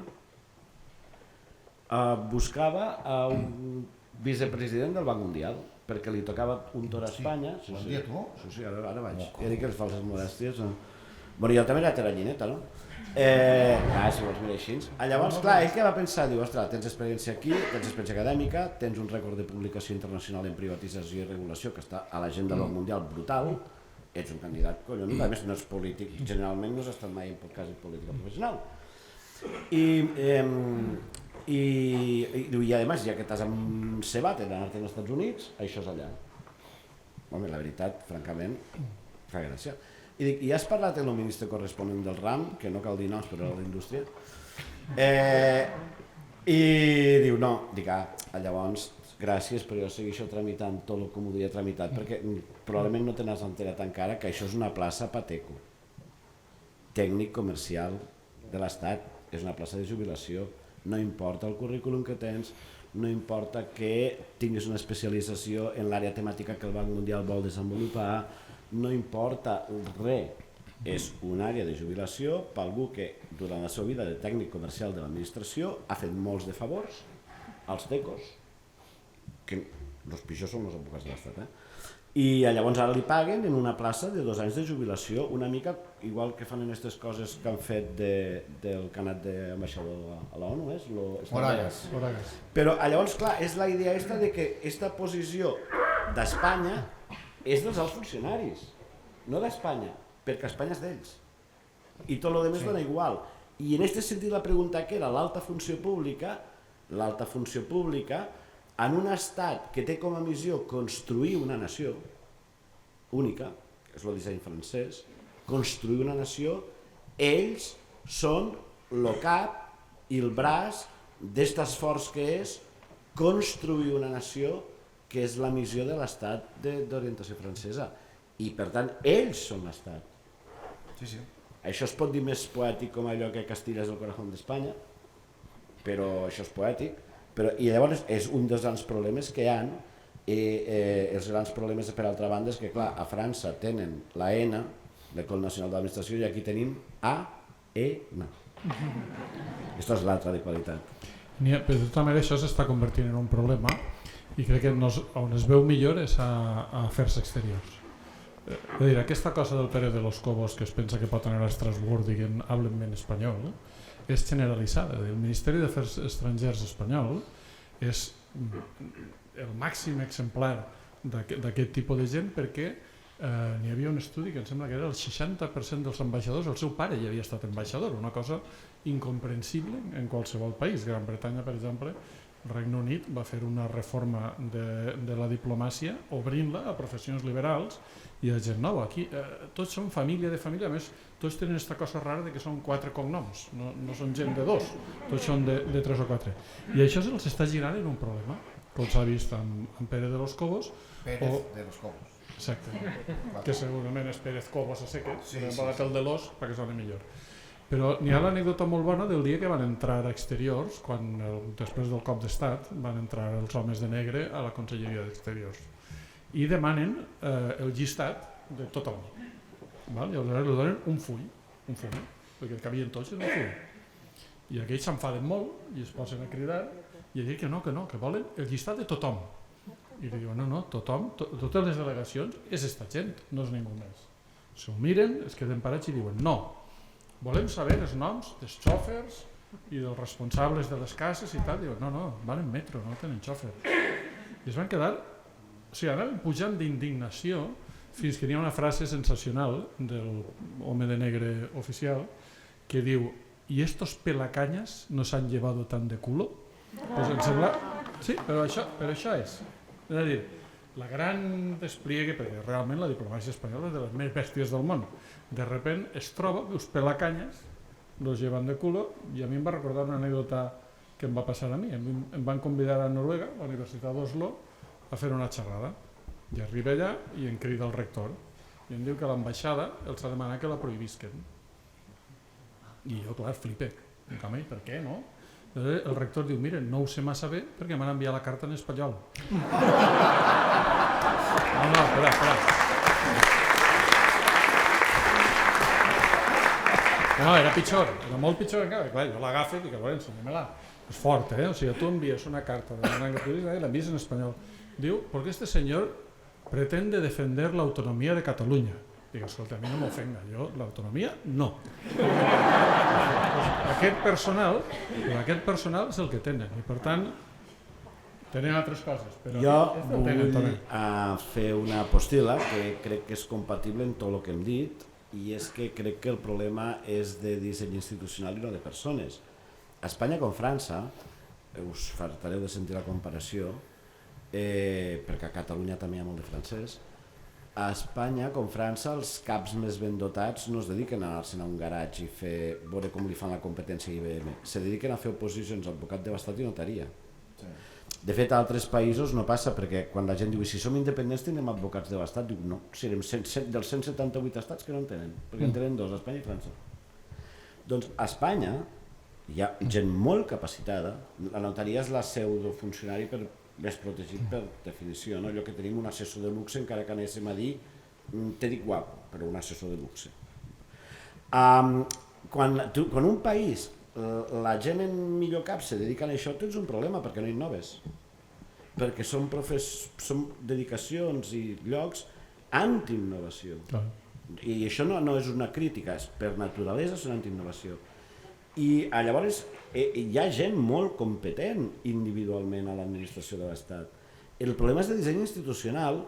buscava un vicepresident del Banc Mundial, perquè li tocava un torn a Espanya. Bon dia, tu? Sí, ara vaig. Ja dic que les falses modèsties. Bueno, jo també era teranyineta, no? Si vols mirar així. Llavors, clar, ell què va pensar? Diu, ostres, tens experiència aquí, tens experiència acadèmica, tens un rècord de publicació internacional en privatització i regulació que està a l'agenda mundial brutal, ets un candidat collonut, a més no és polític, generalment no has estat mai en quasi política professional. I a més, ja que t'has encebat en anar-te als Estats Units, això és allà. Home, la veritat, francament, fa gràcia. I dic, i has parlat amb el ministre corresponent del RAM, que no cal dir noms, però de la indústria, i diu, no, dic, llavors, gràcies, però jo segueixo tramitant tot el que m'ho havia tramitat, perquè probablement no te n'has enterat encara que això és una plaça Pateco, tècnic comercial de l'Estat, és una plaça de jubilació, no importa el currículum que tens, no importa que tinguis una especialització en l'àrea temàtica que el Banc Mundial vol desenvolupar, no importa res, és una àrea de jubilació per algú que durant la seva vida de tècnic comercial de l'administració ha fet molts de favors als tecos, que els pitjors són els advocats de l'Estat, i llavors ara li paguen en una plaça de 2 anys de jubilació, una mica igual que fan en aquestes coses que han fet del que ha anat d'ambaixador a la ONU, Moragas. Però llavors, clar, és la idea aquesta de que aquesta posició d'Espanya és dels alts funcionaris, no d'Espanya, perquè Espanya és d'ells. I tot el demés dona igual. I en aquest sentit la pregunta que era l'alta funció pública, en un estat que té com a missió construir una nació única, que és el disseny francès, construir una nació, ells són el cap i el braç d'aquest esforç que és construir una nació, que és la missió de l'estat d'orientació francesa. I per tant, ells són l'estat. Sí. Això es pot dir més poètic com allò que Castilla és el corazón d'Espanya, però això és poètic. I llavors és un dels grans problemes que hi ha, els grans problemes per altra banda és que clar, a França tenen la ENA, l'École Nationale d'Administració, i aquí tenim AENA. Aquesta és l'altra de qualitat. Però de tota manera això s'està convertint en un problema i crec que on es veu millor és a afers exteriors. És a dir, aquesta cosa del Pérez de los Cobos que es pensa que pot anar a Estrasburg dient háblenme en espanyol, és generalitzada. El Ministeri d'Afers Estrangers espanyol és el màxim exemplar d'aquest tipus de gent perquè n'hi havia un estudi que em sembla que era el 60% dels ambaixadors, el seu pare ja havia estat ambaixador, una cosa incomprensible en qualsevol país. Gran Bretanya, per exemple, el Regne Unit va fer una reforma de la diplomàcia obrint-la a professions liberals i a gent nova. Aquí tots són família de família, a més tots tenen aquesta cosa rara de que són 4 cognoms, no són gent de 2, tots són de 3 o 4. I això se'ls està girant en un problema, com s'ha vist amb Pérez de los Cobos. Pérez de los Cobos. Exacte, que segurament és Pérez Cobos a secret, hem parlat el de los perquè sona millor. Però n'hi ha l'anècdota molt bona del dia que van entrar a Exteriors, quan després del cop d'estat van entrar els homes de negre a la Conselleria d'Exteriors i demanen el llistat de tothom. I aleshores li donen un full, perquè el cabien tots en un full. I aquells s'enfaden molt i es posen a cridar i a dir que no, que volen el llistat de tothom. I li diuen, no, tothom, totes les delegacions és esta gent, no és ningú més. S'ho miren, es queden parats i diuen, no, volem saber els noms dels xòfers i dels responsables de les cases i tal. Diuen, no, van en metro, no tenen xòfer. I es van quedar, o sigui, anaven pujant d'indignació fins que hi ha una frase sensacional del home de negre oficial que diu, ¿y estos pelacanyas nos han llevado tan de culo? Pues em sembla... Sí, però això és. És a dir, la gran despliegue, perquè realment la diplomàcia espanyola és de les més bèsties del món, de repent es troba que els pelacanyas los llevan de culo, i a mi em va recordar una anècdota que em va passar a mi. Em van convidar a Noruega, a la Universitat d'Oslo, a fer una xerrada. I arriba allà i em crida el rector i em diu que l'ambaixada els ha demanat que la prohibisquen. I jo, clar, flipé. Home, per què, no? El rector diu, miren, no ho sé massa bé perquè m'han enviat la carta en espanyol. No, espera. No, era pitjor, era molt pitjor encara. Clar, jo l'agafo i dic, Lorenzo, enséñamela. És fort, O sigui, tu envies una carta demanant que prohibis i l'envies en espanyol. Diu, porque este señor pretende defender la autonomía de Cataluña. Dic, escolta, a mi no m'ofenga, jo l'autonomia no. Aquest personal és el que tenen i per tant tenen altres coses. Però Jo tenen, vull fer una postila que crec que és compatible amb tot el que hem dit i és que crec que el problema és de disseny institucional i no de persones. A Espanya com França, us fartareu de sentir la comparació, perquè a Catalunya també hi ha molt de francès, a Espanya com França els caps més ben dotats no es dediquen a anar-se'n a un garatge i veure com li fan la competència a IBM, se dediquen a fer oposicions a advocat de l'estat i notaria. De fet, a altres països no passa, perquè quan la gent diu si som independents tindrem advocats de l'estat, diu no, serem dels 178 estats que no en tenen, perquè en tenen dos, Espanya i França. Doncs a Espanya hi ha gent molt capacitada, la notaria és la pseudofuncionari més protegit per definició, no? Allò que tenim un assessor de luxe, encara que anéssim a dir te dic guapo, però un assessor de luxe. Quan un país la gent en millor cap se dedica a això, tens un problema perquè no innoves, perquè són dedicacions i llocs anti-innovació, i això no és una crítica, per naturalesa és una anti-innovació. I llavors hi ha gent molt competent individualment a l'administració de l'Estat. El problema és de disseny institucional,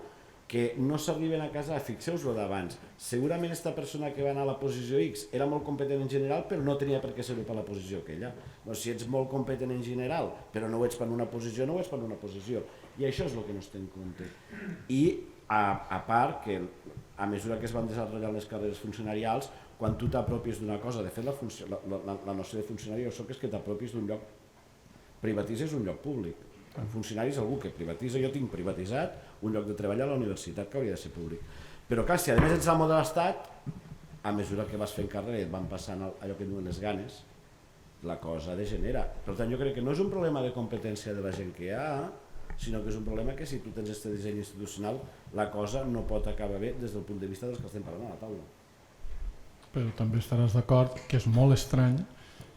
que no s'arriben a casar. Fixeu-vos d'abans, segurament aquesta persona que va anar a la posició X era molt competent en general però no tenia per què ser-ho per la posició aquella. Si ets molt competent en general però no ho ets per una posició, no ho ets per una posició, i això és el que no es té en compte. I a part que a mesura que es van desenvolupant les carreres funcionarials, quan tu t'apropis d'una cosa, de fet la noció de funcionari jo soc és que t'apropis d'un lloc, privatitzes un lloc públic. Un funcionari és algú que privatitza, jo tinc privatitzat un lloc de treball a la universitat que hauria de ser públic. Però clar, si a més ets amo de l'Estat, a mesura que vas fent carrera i et van passant allò que diuen les ganes, la cosa degenera. Per tant, jo crec que no és un problema de competència de la gent que hi ha, sinó que és un problema que si tu tens aquest disseny institucional, la cosa no pot acabar bé des del punt de vista dels que estem parlant a la taula. Però també estaràs d'acord que és molt estrany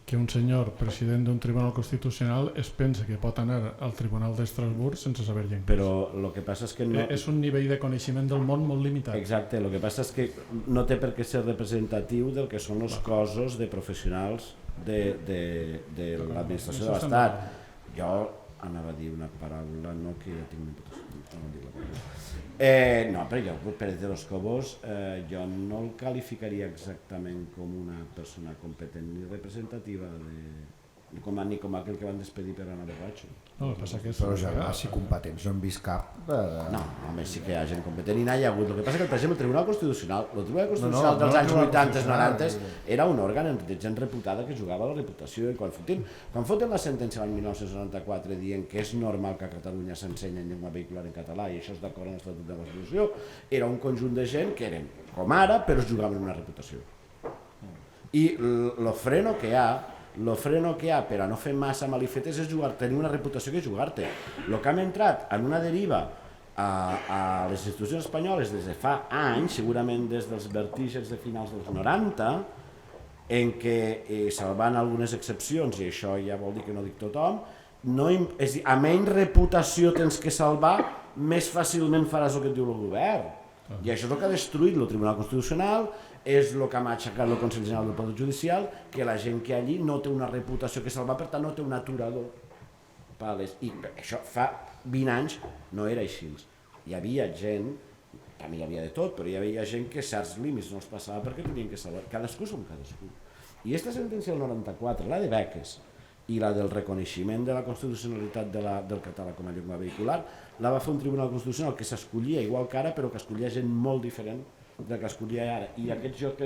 que un senyor president d'un tribunal constitucional es pensa que pot anar al Tribunal d'Estrasburg sense saber llengües. Però el que passa és que no... És un nivell de coneixement del món molt limitat. Exacte, el que passa és que no té per què ser representatiu del que són els cossos de professionals de l'administració de l'Estat. Jo anava a dir una paraula, no que ja tinc una no, però jo, Pérez de los Cobos, jo no el qualificaria exactament com una persona competent ni representativa ni com aquell que van despedir per anar borratxo. No, passa que és... Però ja, si competents no hem vist cap... No, només sí que hi ha gent competent i n'hi ha hagut. El que passa que, per exemple, el Tribunal Constitucional dels anys 80 i 90 era un òrgan de gent reputada que jugava a la reputació, i quan foten la sentència l'any 1994 dient que és normal que a Catalunya s'ensenya en llengua vehicular en català i això és d'acord amb l'Estatut de la Constitució, era un conjunt de gent que eren com ara però es jugaven una reputació. I el freno que hi ha per a no fer massa malifetes és tenir una reputació que és jugar-te. El que hem entrat en una deriva a les institucions espanyoles des de fa anys, segurament des dels vertigis de finals dels 90, en què, salvant algunes excepcions, i això ja vol dir que no dic tothom, és a dir, a menys reputació tens que salvar, més fàcilment faràs el que et diu el govern. I això és el que ha destruït el Tribunal Constitucional, és el que ha aixecat el Consell General del Poder Judicial, que la gent que allí no té una reputació que salvar, per tant no té un aturador. I això fa 20 anys no era així. Hi havia gent, també hi havia de tot, però hi havia gent que certs límits no els passava perquè tenien que salvar. Cadascú som cadascú. I aquesta sentència del 94, la de beques i la del reconeixement de la constitucionalitat del català com a llengua vehicular, la va fer un Tribunal Constitucional que s'escollia igual que ara, però que escollia gent molt diferent del que escollia ara. I aquest joc,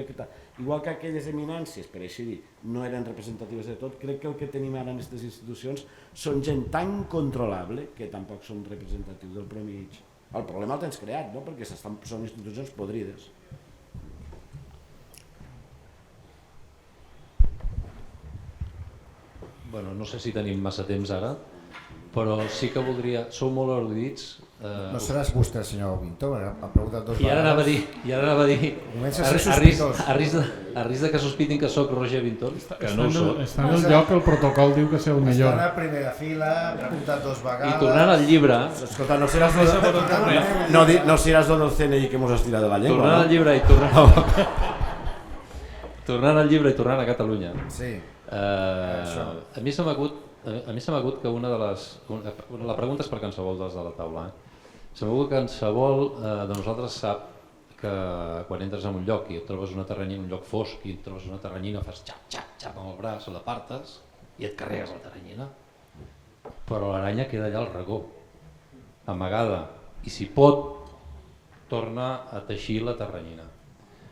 igual que aquelles eminències, per així dir, no eren representatives de tot, crec que el que tenim ara en aquestes institucions són gent tan controlable que tampoc són representatius del promig. El problema el tens creat, no? Perquè són institucions podrides. Bueno, no sé si tenim massa temps ara. però sí que voldria... Sou molt erudits. No seràs vostè, senyor Vinto, ha preguntat dos I ara anava a dir, Comença a ser sospitós. a risc de que sospitin que sóc Roger Vinton, que no ho soc. Està en el lloc que el protocol diu que sigui el millor. Està a primera fila, ha preguntat dos vegades... I tornant al llibre... Escolta, no seràs del CNI que mos has tirat de la llengua, Tornant al llibre i tornant a Catalunya. Sí. A mi se m'ha acut que una de les... La pregunta és per qualsevol dels de la taula. Se m'ha acut que qualsevol de nosaltres sap que quan entres en un lloc i et trobes una terranyina, un lloc fosc, i et trobes una terranyina, fas xap, xap, xap amb el braç, l'apartes i et carregues la terranyina. Però l'aranya queda allà al racó, amagada, i si pot, torna a teixir la terranyina.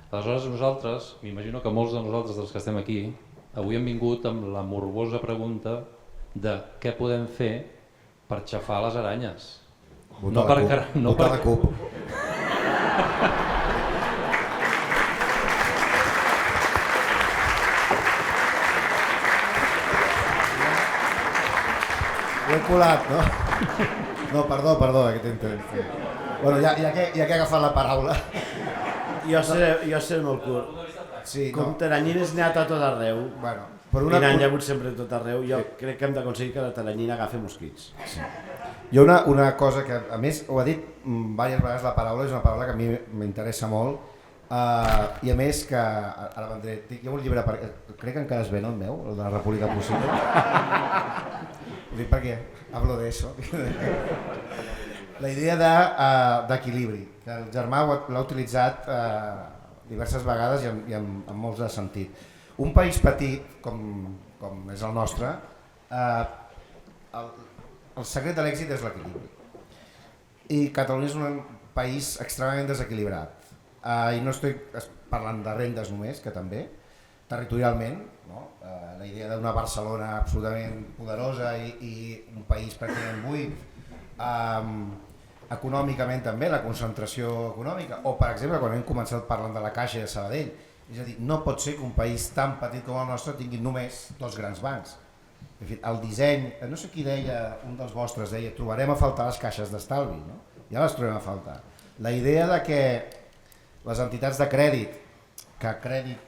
Aleshores nosaltres, m'imagino que molts de nosaltres dels que estem aquí, avui hem vingut amb la morbosa pregunta de què podem fer per xafar les aranyes. Votar la CUP. Ho he colat, no? No, perdó, que t'he... Bueno, ja que he agafat la paraula. Jo seré molt curt. Sí, Com teranyines n'hi ha a tot arreu. Bueno, I n'han hagut sempre a tot arreu. Jo crec que hem d'aconseguir que la teranyina agafi mosquits. Hi ha una cosa que, a més, ho ha dit diverses vegades la paraula, és una paraula que a mi m'interessa molt, i a més que, ara vendré, hi ha un llibre, crec que encara es ven el meu, el de la República Possible. Ho dic perquè hablo de eso. La idea d'equilibri, que el Germà l'ha utilitzat diverses vegades i en molts de sentit. Un país petit, com és el nostre, el secret de l'èxit és l'equilibri. I Catalunya és un país extremadament desequilibrat. I no estic parlant de rendes només, que també, territorialment, no? La idea d'una Barcelona absolutament poderosa i un país pràcticament buit, econòmicament també, la concentració econòmica, o per exemple quan hem començat parlant de la Caixa de Sabadell, és a dir, no pot ser que un país tan petit com el nostre tingui només dos grans bancs. El disseny, no sé qui deia, un dels vostres deia, trobarem a faltar les caixes d'estalvi, no? Ja les trobem a faltar. La idea de que les entitats de crèdit, que crèdit,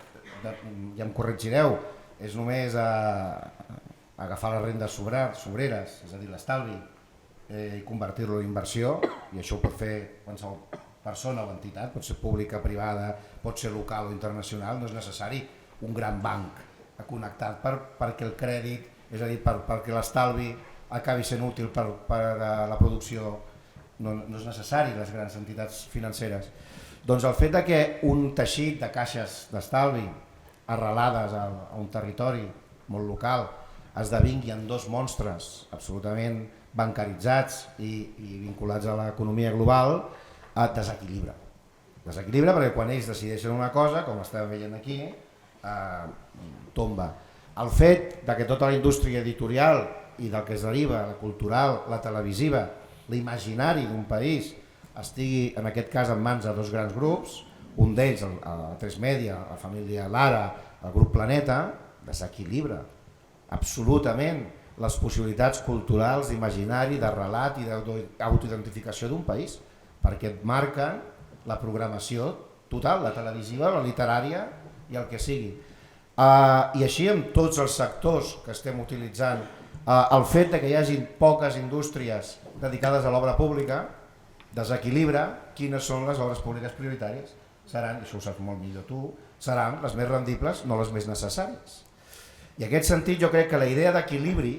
ja em corregireu, és només agafar les rendes sobreres, és a dir, l'estalvi, i convertir-lo en inversió, i això ho pot fer qualsevol persona o entitat, pot ser pública, privada, pot ser local o internacional, no és necessari un gran banc connectat perquè el crèdit, és a dir, perquè l'estalvi acabi sent útil per a la producció, no és necessari les grans entitats financeres. Doncs el fet que un teixit de caixes d'estalvi arrelades a un territori molt local esdevingui en dos monstres absolutament bancaritzats i vinculats a l'economia global, desequilibra. Desequilibra perquè quan ells decideixen una cosa, com estem veient aquí, tomba. El fet que tota la indústria editorial i del que es deriva, la cultural, la televisiva, l'imaginari d'un país estigui en aquest cas en mans de dos grans grups, un d'ells, a 3 Media, la família Lara, el grup Planeta, desequilibra absolutament les possibilitats culturals, d'imaginari, de relat i d'autoidentificació d'un país, perquè et marquen la programació total, la televisiva, la literària i el que sigui. I així amb tots els sectors que estem utilitzant, el fet que hi hagi poques indústries dedicades a l'obra pública desequilibra quines són les obres públiques prioritàries. Seran, i això ho saps molt millor tu, seran les més rendibles, no les més necessàries. I en aquest sentit jo crec que la idea d'equilibri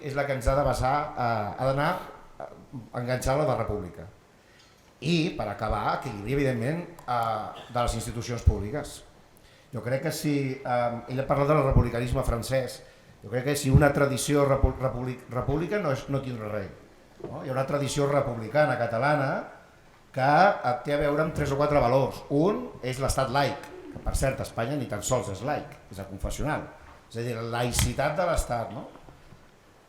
és la que ens ha de basar, ha d'anar enganxant la de república. I per acabar, equilibri evidentment de les institucions públiques. Jo crec que si, ell ha parlat del republicanisme francès, jo crec que si una tradició república no tindrà res. Hi ha una tradició republicana catalana que té a veure amb 3 o 4 valors. Un és l'estat laic, que per cert a Espanya ni tan sols és laic, és aconfessional. És a dir, la laïcitat de l'estat,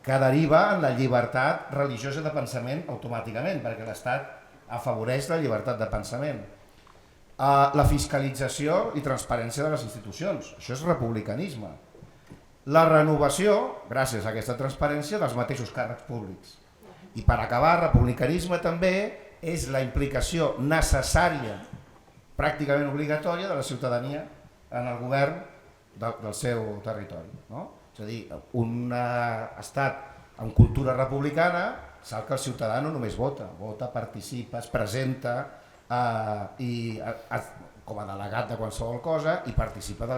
que deriva en la llibertat religiosa de pensament automàticament, perquè l'estat afavoreix la llibertat de pensament. La fiscalització i transparència de les institucions, això és republicanisme. la renovació, gràcies a aquesta transparència, dels mateixos càrrecs públics. I per acabar, republicanisme també és la implicació necessària, pràcticament obligatòria, de la ciutadania en el govern del seu territori. No? És a dir, un estat amb cultura republicana sap que el ciutadà no només vota, participa, es presenta com a delegat de qualsevol cosa i participa de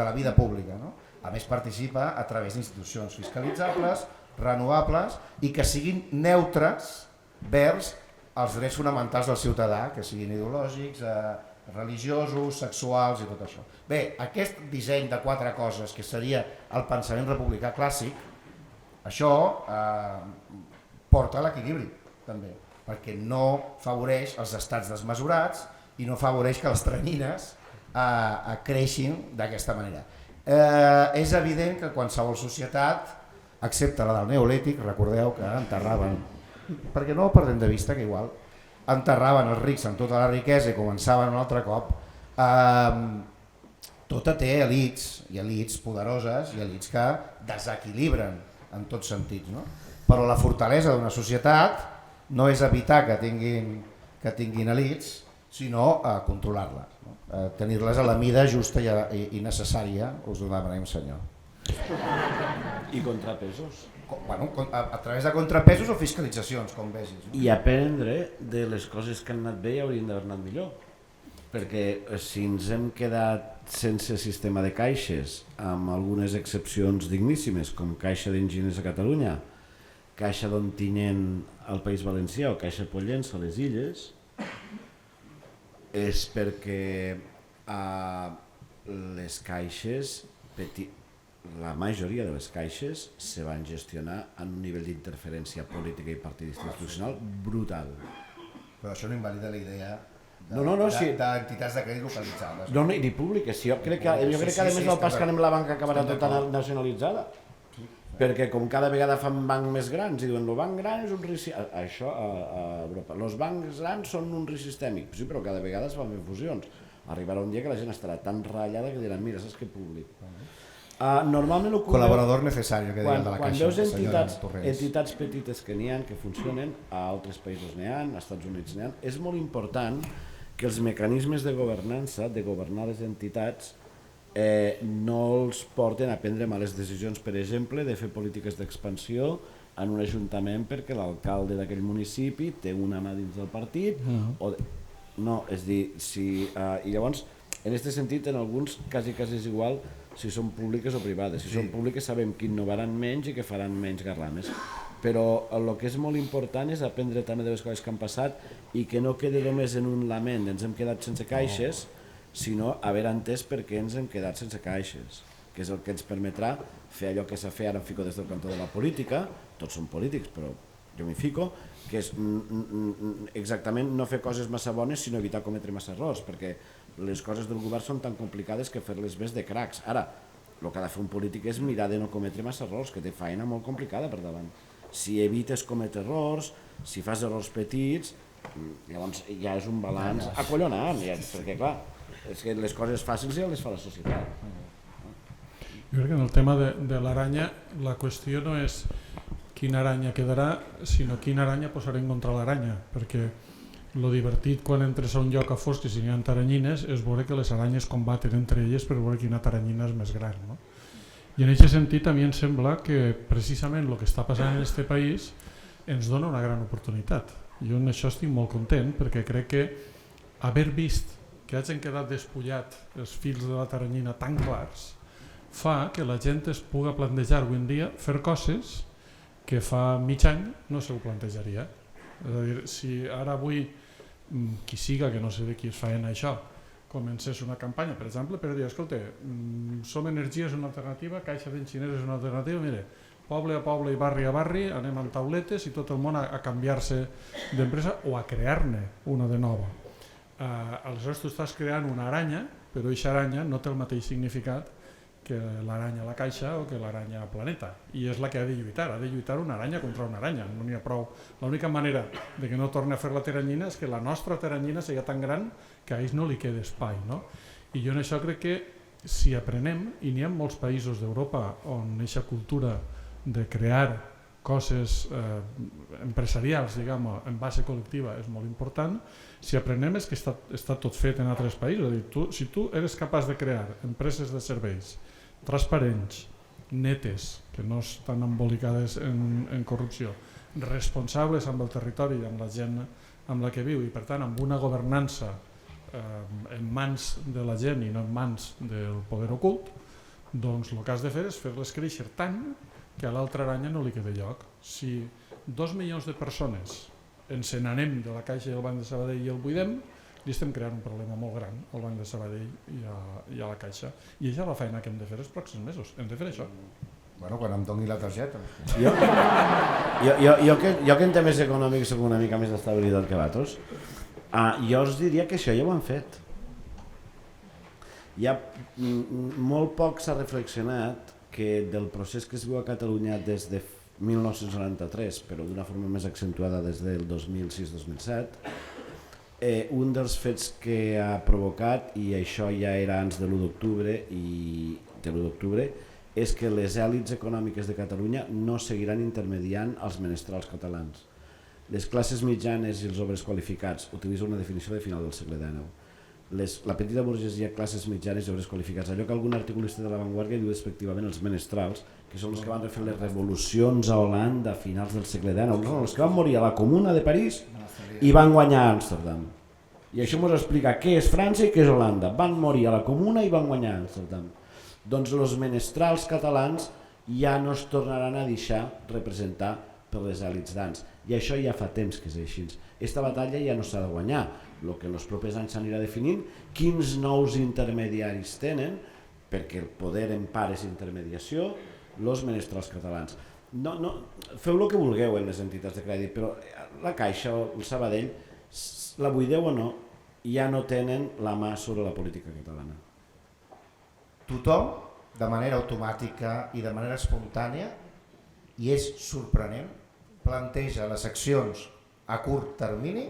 la vida pública. No? A més, participa a través d'institucions fiscalitzables, renovables i que siguin neutres vers els drets fonamentals del ciutadà, que siguin ideològics, religiosos, sexuals i tot això. Bé, aquest disseny de 4 coses que seria el pensament republicà clàssic, això porta a l'equilibri també, perquè no favoreix els estats desmesurats i no favoreix que les teranyines creixin d'aquesta manera. És evident que qualsevol societat, excepte la del neolític, recordeu que enterraven, perquè no ho perdem de vista que igual enterraven els rics amb tota la riquesa i començaven un altre cop, tota té elits, i elits poderoses i elits que desequilibren en tots sentits. No? Però la fortalesa d'una societat no és evitar que tinguin elits, sinó controlar-les, no? Tenir-les a la mida justa i necessària, us ho demanem, senyor. I contrapesos. Bueno, a través de contrapesos o fiscalitzacions, com vegis. No? I aprendre de les coses que han anat bé i haurien d'haver anat millor. Perquè si ens hem quedat sense sistema de caixes, amb algunes excepcions digníssimes, com Caixa d'Enginyers a Catalunya, Caixa d'Ontinyent al País Valencià o Caixa Pollença a les Illes, és perquè les caixes, la majoria de les caixes se van gestionar en un nivell d'interferència política i partidista institucional brutal. Però això no invalida la idea d'entitats de crèdit localitzades. No, ni públiques. Jo crec que a més el pas que anem la banca acabarà tota nacionalitzada. Perquè com cada vegada fan bancs més grans i diuen el banc gran és un risc... Això a Europa. Els bancs grans són un risc sistèmic. Sí, però cada vegada es fan més fusions. Arribarà un dia que la gent estarà tan ratllada que diran mira, saps què públic? Normalment col·laborador necessari, que diuen de la Caixa. Quan veus entitats petites que n'hi ha, que funcionen, a altres països n'hi ha, als Estats Units n'hi ha, és molt important que els mecanismes de governança, de governar les entitats, no els porten a prendre males decisions, per exemple, de fer polítiques d'expansió en un ajuntament perquè l'alcalde d'aquell municipi té una mà dins del partit. No, és dir, i llavors, en aquest sentit, en alguns quasi és igual si són públiques o privades. Si són públiques sabem que innovaran menys i que faran menys garlames. Però el que és molt important és aprendre també de les coses que han passat i que no quedi només en un lament, ens hem quedat sense caixes, sinó haver entès per què ens hem quedat sense caixes, que és el que ens permetrà fer allò que s'ha fet, ara em fico des del cantó de la política, tots són polítics, però jo m'hi fico, que és exactament no fer coses massa bones, sinó evitar cometre massa errors, perquè les coses del govern són tan complicades que fer-les bé de cracs. Ara, el que ha de fer un polític és mirar de no cometre massa errors, que té feina molt complicada per davant. Si evites cometre errors, si fas errors petits, llavors ja és un balanç acollonant, perquè clar, és que les coses fàcils ja les fa la societat. Jo crec que en el tema de l'aranya la qüestió no és quina aranya quedarà, sinó quina aranya posarem contra l'aranya, perquè lo divertit quan entres a un lloc a fosc i si hi ha taranyines és veure que les aranyes combaten entre elles per veure quina taranyina és més gran. No? I en aquest sentit a mi em sembla que precisament el que està passant en aquest país ens dona una gran oportunitat. Jo en això estic molt content perquè crec que haver vist que hagin quedat despullat els fils de la taranyina tan clars fa que la gent es pugui plantejar avui en dia fer coses que fa mig any no se ho plantejaria. És a dir, si ara avui qui siga, que no sé de qui es feien això, comencés una campanya, per exemple, per dir, escolta, Som Energia és una alternativa, Caixa d'Enginyers és una alternativa, mire, poble a poble i barri a barri, anem amb tauletes i tot el món a canviar-se d'empresa o a crear-ne una de nova. Aleshores tu estàs creant una aranya, però aquesta aranya no té el mateix significat que l'aranya a la Caixa o que l'aranya al planeta, i és la que ha de lluitar una aranya contra una aranya, no n'hi ha prou. L'única manera de que no torni a fer la teranyina és que la nostra teranyina sigui tan gran que a ells no li quedi espai, no? I jo en això crec que si aprenem, i n'hi ha molts països d'Europa on aquesta cultura de crear coses empresarials, diguem, en base col·lectiva és molt important, si aprenem és que està tot fet en altres països. Si tu eres capaç de crear empreses de serveis transparents, netes, que no estan embolicades en corrupció, responsables amb el territori i amb la gent amb la que viu i per tant amb una governança en mans de la gent i no en mans del poder ocult, doncs el que has de fer és fer-les créixer tant que a l'altra aranya no li queda lloc. Si 2 milions de persones ens n'anem de la Caixa i el Banc de Sabadell i el buidem, li estem creant un problema molt gran al Banc de Sabadell i a la Caixa. I això és la feina que hem de fer els pròxims mesos. Hem de fer això. Bueno, quan em doni la targeta. Jo que en temes econòmics soc una mica més d'estabilitat que vosaltres, jo us diria que això ja ho han fet. Molt poc s'ha reflexionat que del procés que es viu a Catalunya des de 1993, però d'una forma més accentuada des del 2006-2007, un dels fets que ha provocat, i això ja era abans de l'1 d'octubre, és que les èlits econòmiques de Catalunya no seguiran intermediant els menestrals catalans. Les classes mitjanes i els obres qualificats, utilitzo una definició de final del segle XIX, la petita burgesia, classes mitjanes i obres qualificats, allò que algun articulista de l'avantguàrdia diu despectivament els menestrals, que són els que van refer les revolucions a Holanda a finals del segle XIX, els que van morir a la Comuna de París i van guanyar a Amsterdam. I això ens explica què és França i què és Holanda. Van morir a la Comuna i van guanyar a Amsterdam. Doncs els menestrals catalans ja no es tornaran a deixar representar per les èlits d'ans. I això ja fa temps que és així. Aquesta batalla ja no s'ha de guanyar. El que en els propers anys s'anirà definint, quins nous intermediaris tenen, perquè el poder en part és intermediació, els menestrals catalans. Feu el que vulgueu en les entitats de crèdit, però la Caixa o el Sabadell, la buideu o no, ja no tenen la mà sobre la política catalana. Tothom, de manera automàtica i de manera espontània, i és sorprenent, planteja les accions a curt termini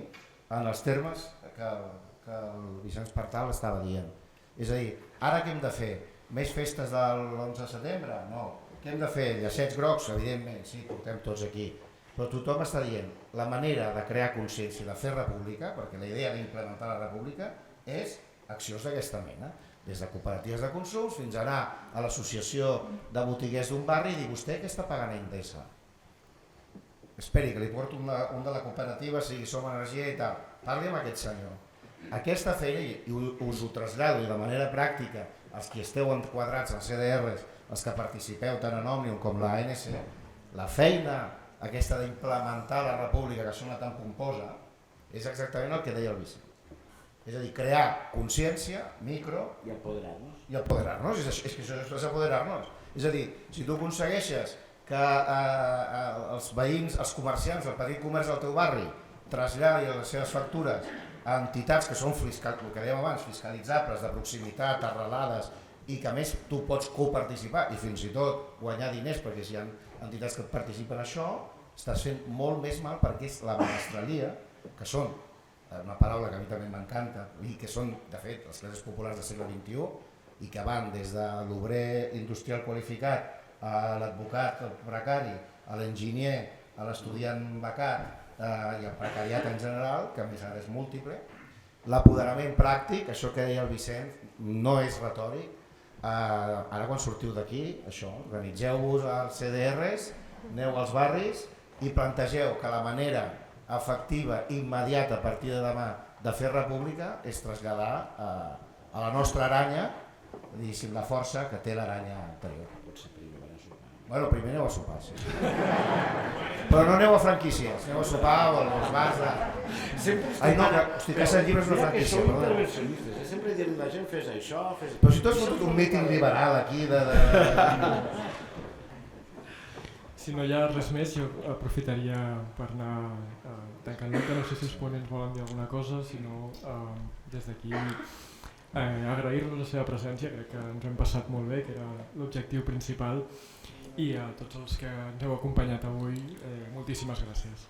en els termes que el Vicenç Partal estava dient. És a dir, ara què hem de fer? Més festes de l'11 de setembre? No. Què hem de fer? Llacets grocs? Evidentment, sí, portem tots aquí. Però tothom està dient la manera de crear consciència i de fer república, perquè la idea d'implementar la república és accions d'aquesta mena. Des de cooperatives de consums fins a anar a l'associació de botiguers d'un barri i dir vostè què està pagant a Endesa? Esperi, que li porto un de la cooperativa, si som energia i tal. Parli amb aquest senyor. Aquesta feina, i us ho trasllado de manera pràctica, els que esteu enquadrats als CDRs, els que participeu tant en Òmnium com la ANC, la feina aquesta d'implementar la república que sona tan pomposa és exactament el que deia el Vicent. És a dir, crear consciència, micro... I apoderar-nos. I apoderar-nos, és que això és apoderar-nos. És a dir, si tu aconsegueixes que els veïns, els comerciants, el petit comerç del teu barri traslladi les seves factures a entitats que són, el que dèiem abans, fiscalitzables, de proximitat, arrelades, i que a més tu pots coparticipar i fins i tot guanyar diners, perquè si hi ha entitats que participen en això, estàs fent molt més mal perquè és la menestralia, que són una paraula que a mi també m'encanta, i que són, de fet, les classes populars del segle XXI, i que van des de l'obrer industrial qualificat a l'advocat, al precari, a l'enginyer, a l'estudiant becat i al precariat en general, que a més ara és múltiple. L'apoderament pràctic, això que deia el Vicent, no és retòric. Ara quan sortiu d'aquí, això, organitzeu-vos als CDRs, aneu als barris i plantegeu que la manera efectiva, immediata, a partir de demà, de fer república és traslladar a la nostra aranya, diguéssim, la força que té l'aranya anterior. Bueno, primer aneu a sopar, sí. Però no aneu a franquícies, aneu a sopar o als bars de... Ai, no, que Casa Llibre és una franquícia, perdó. Sempre dient la gent fes això, fes... Però si tu has fotut un míting liberal aquí de... Si no hi ha res més, jo aprofitaria per anar tancant nota. No sé si els ponents volen dir alguna cosa, si no, des d'aquí agrair-vos la seva presència, crec que ens hem passat molt bé, que era l'objectiu principal, i a tots els que ens heu acompanyat avui, moltíssimes gràcies.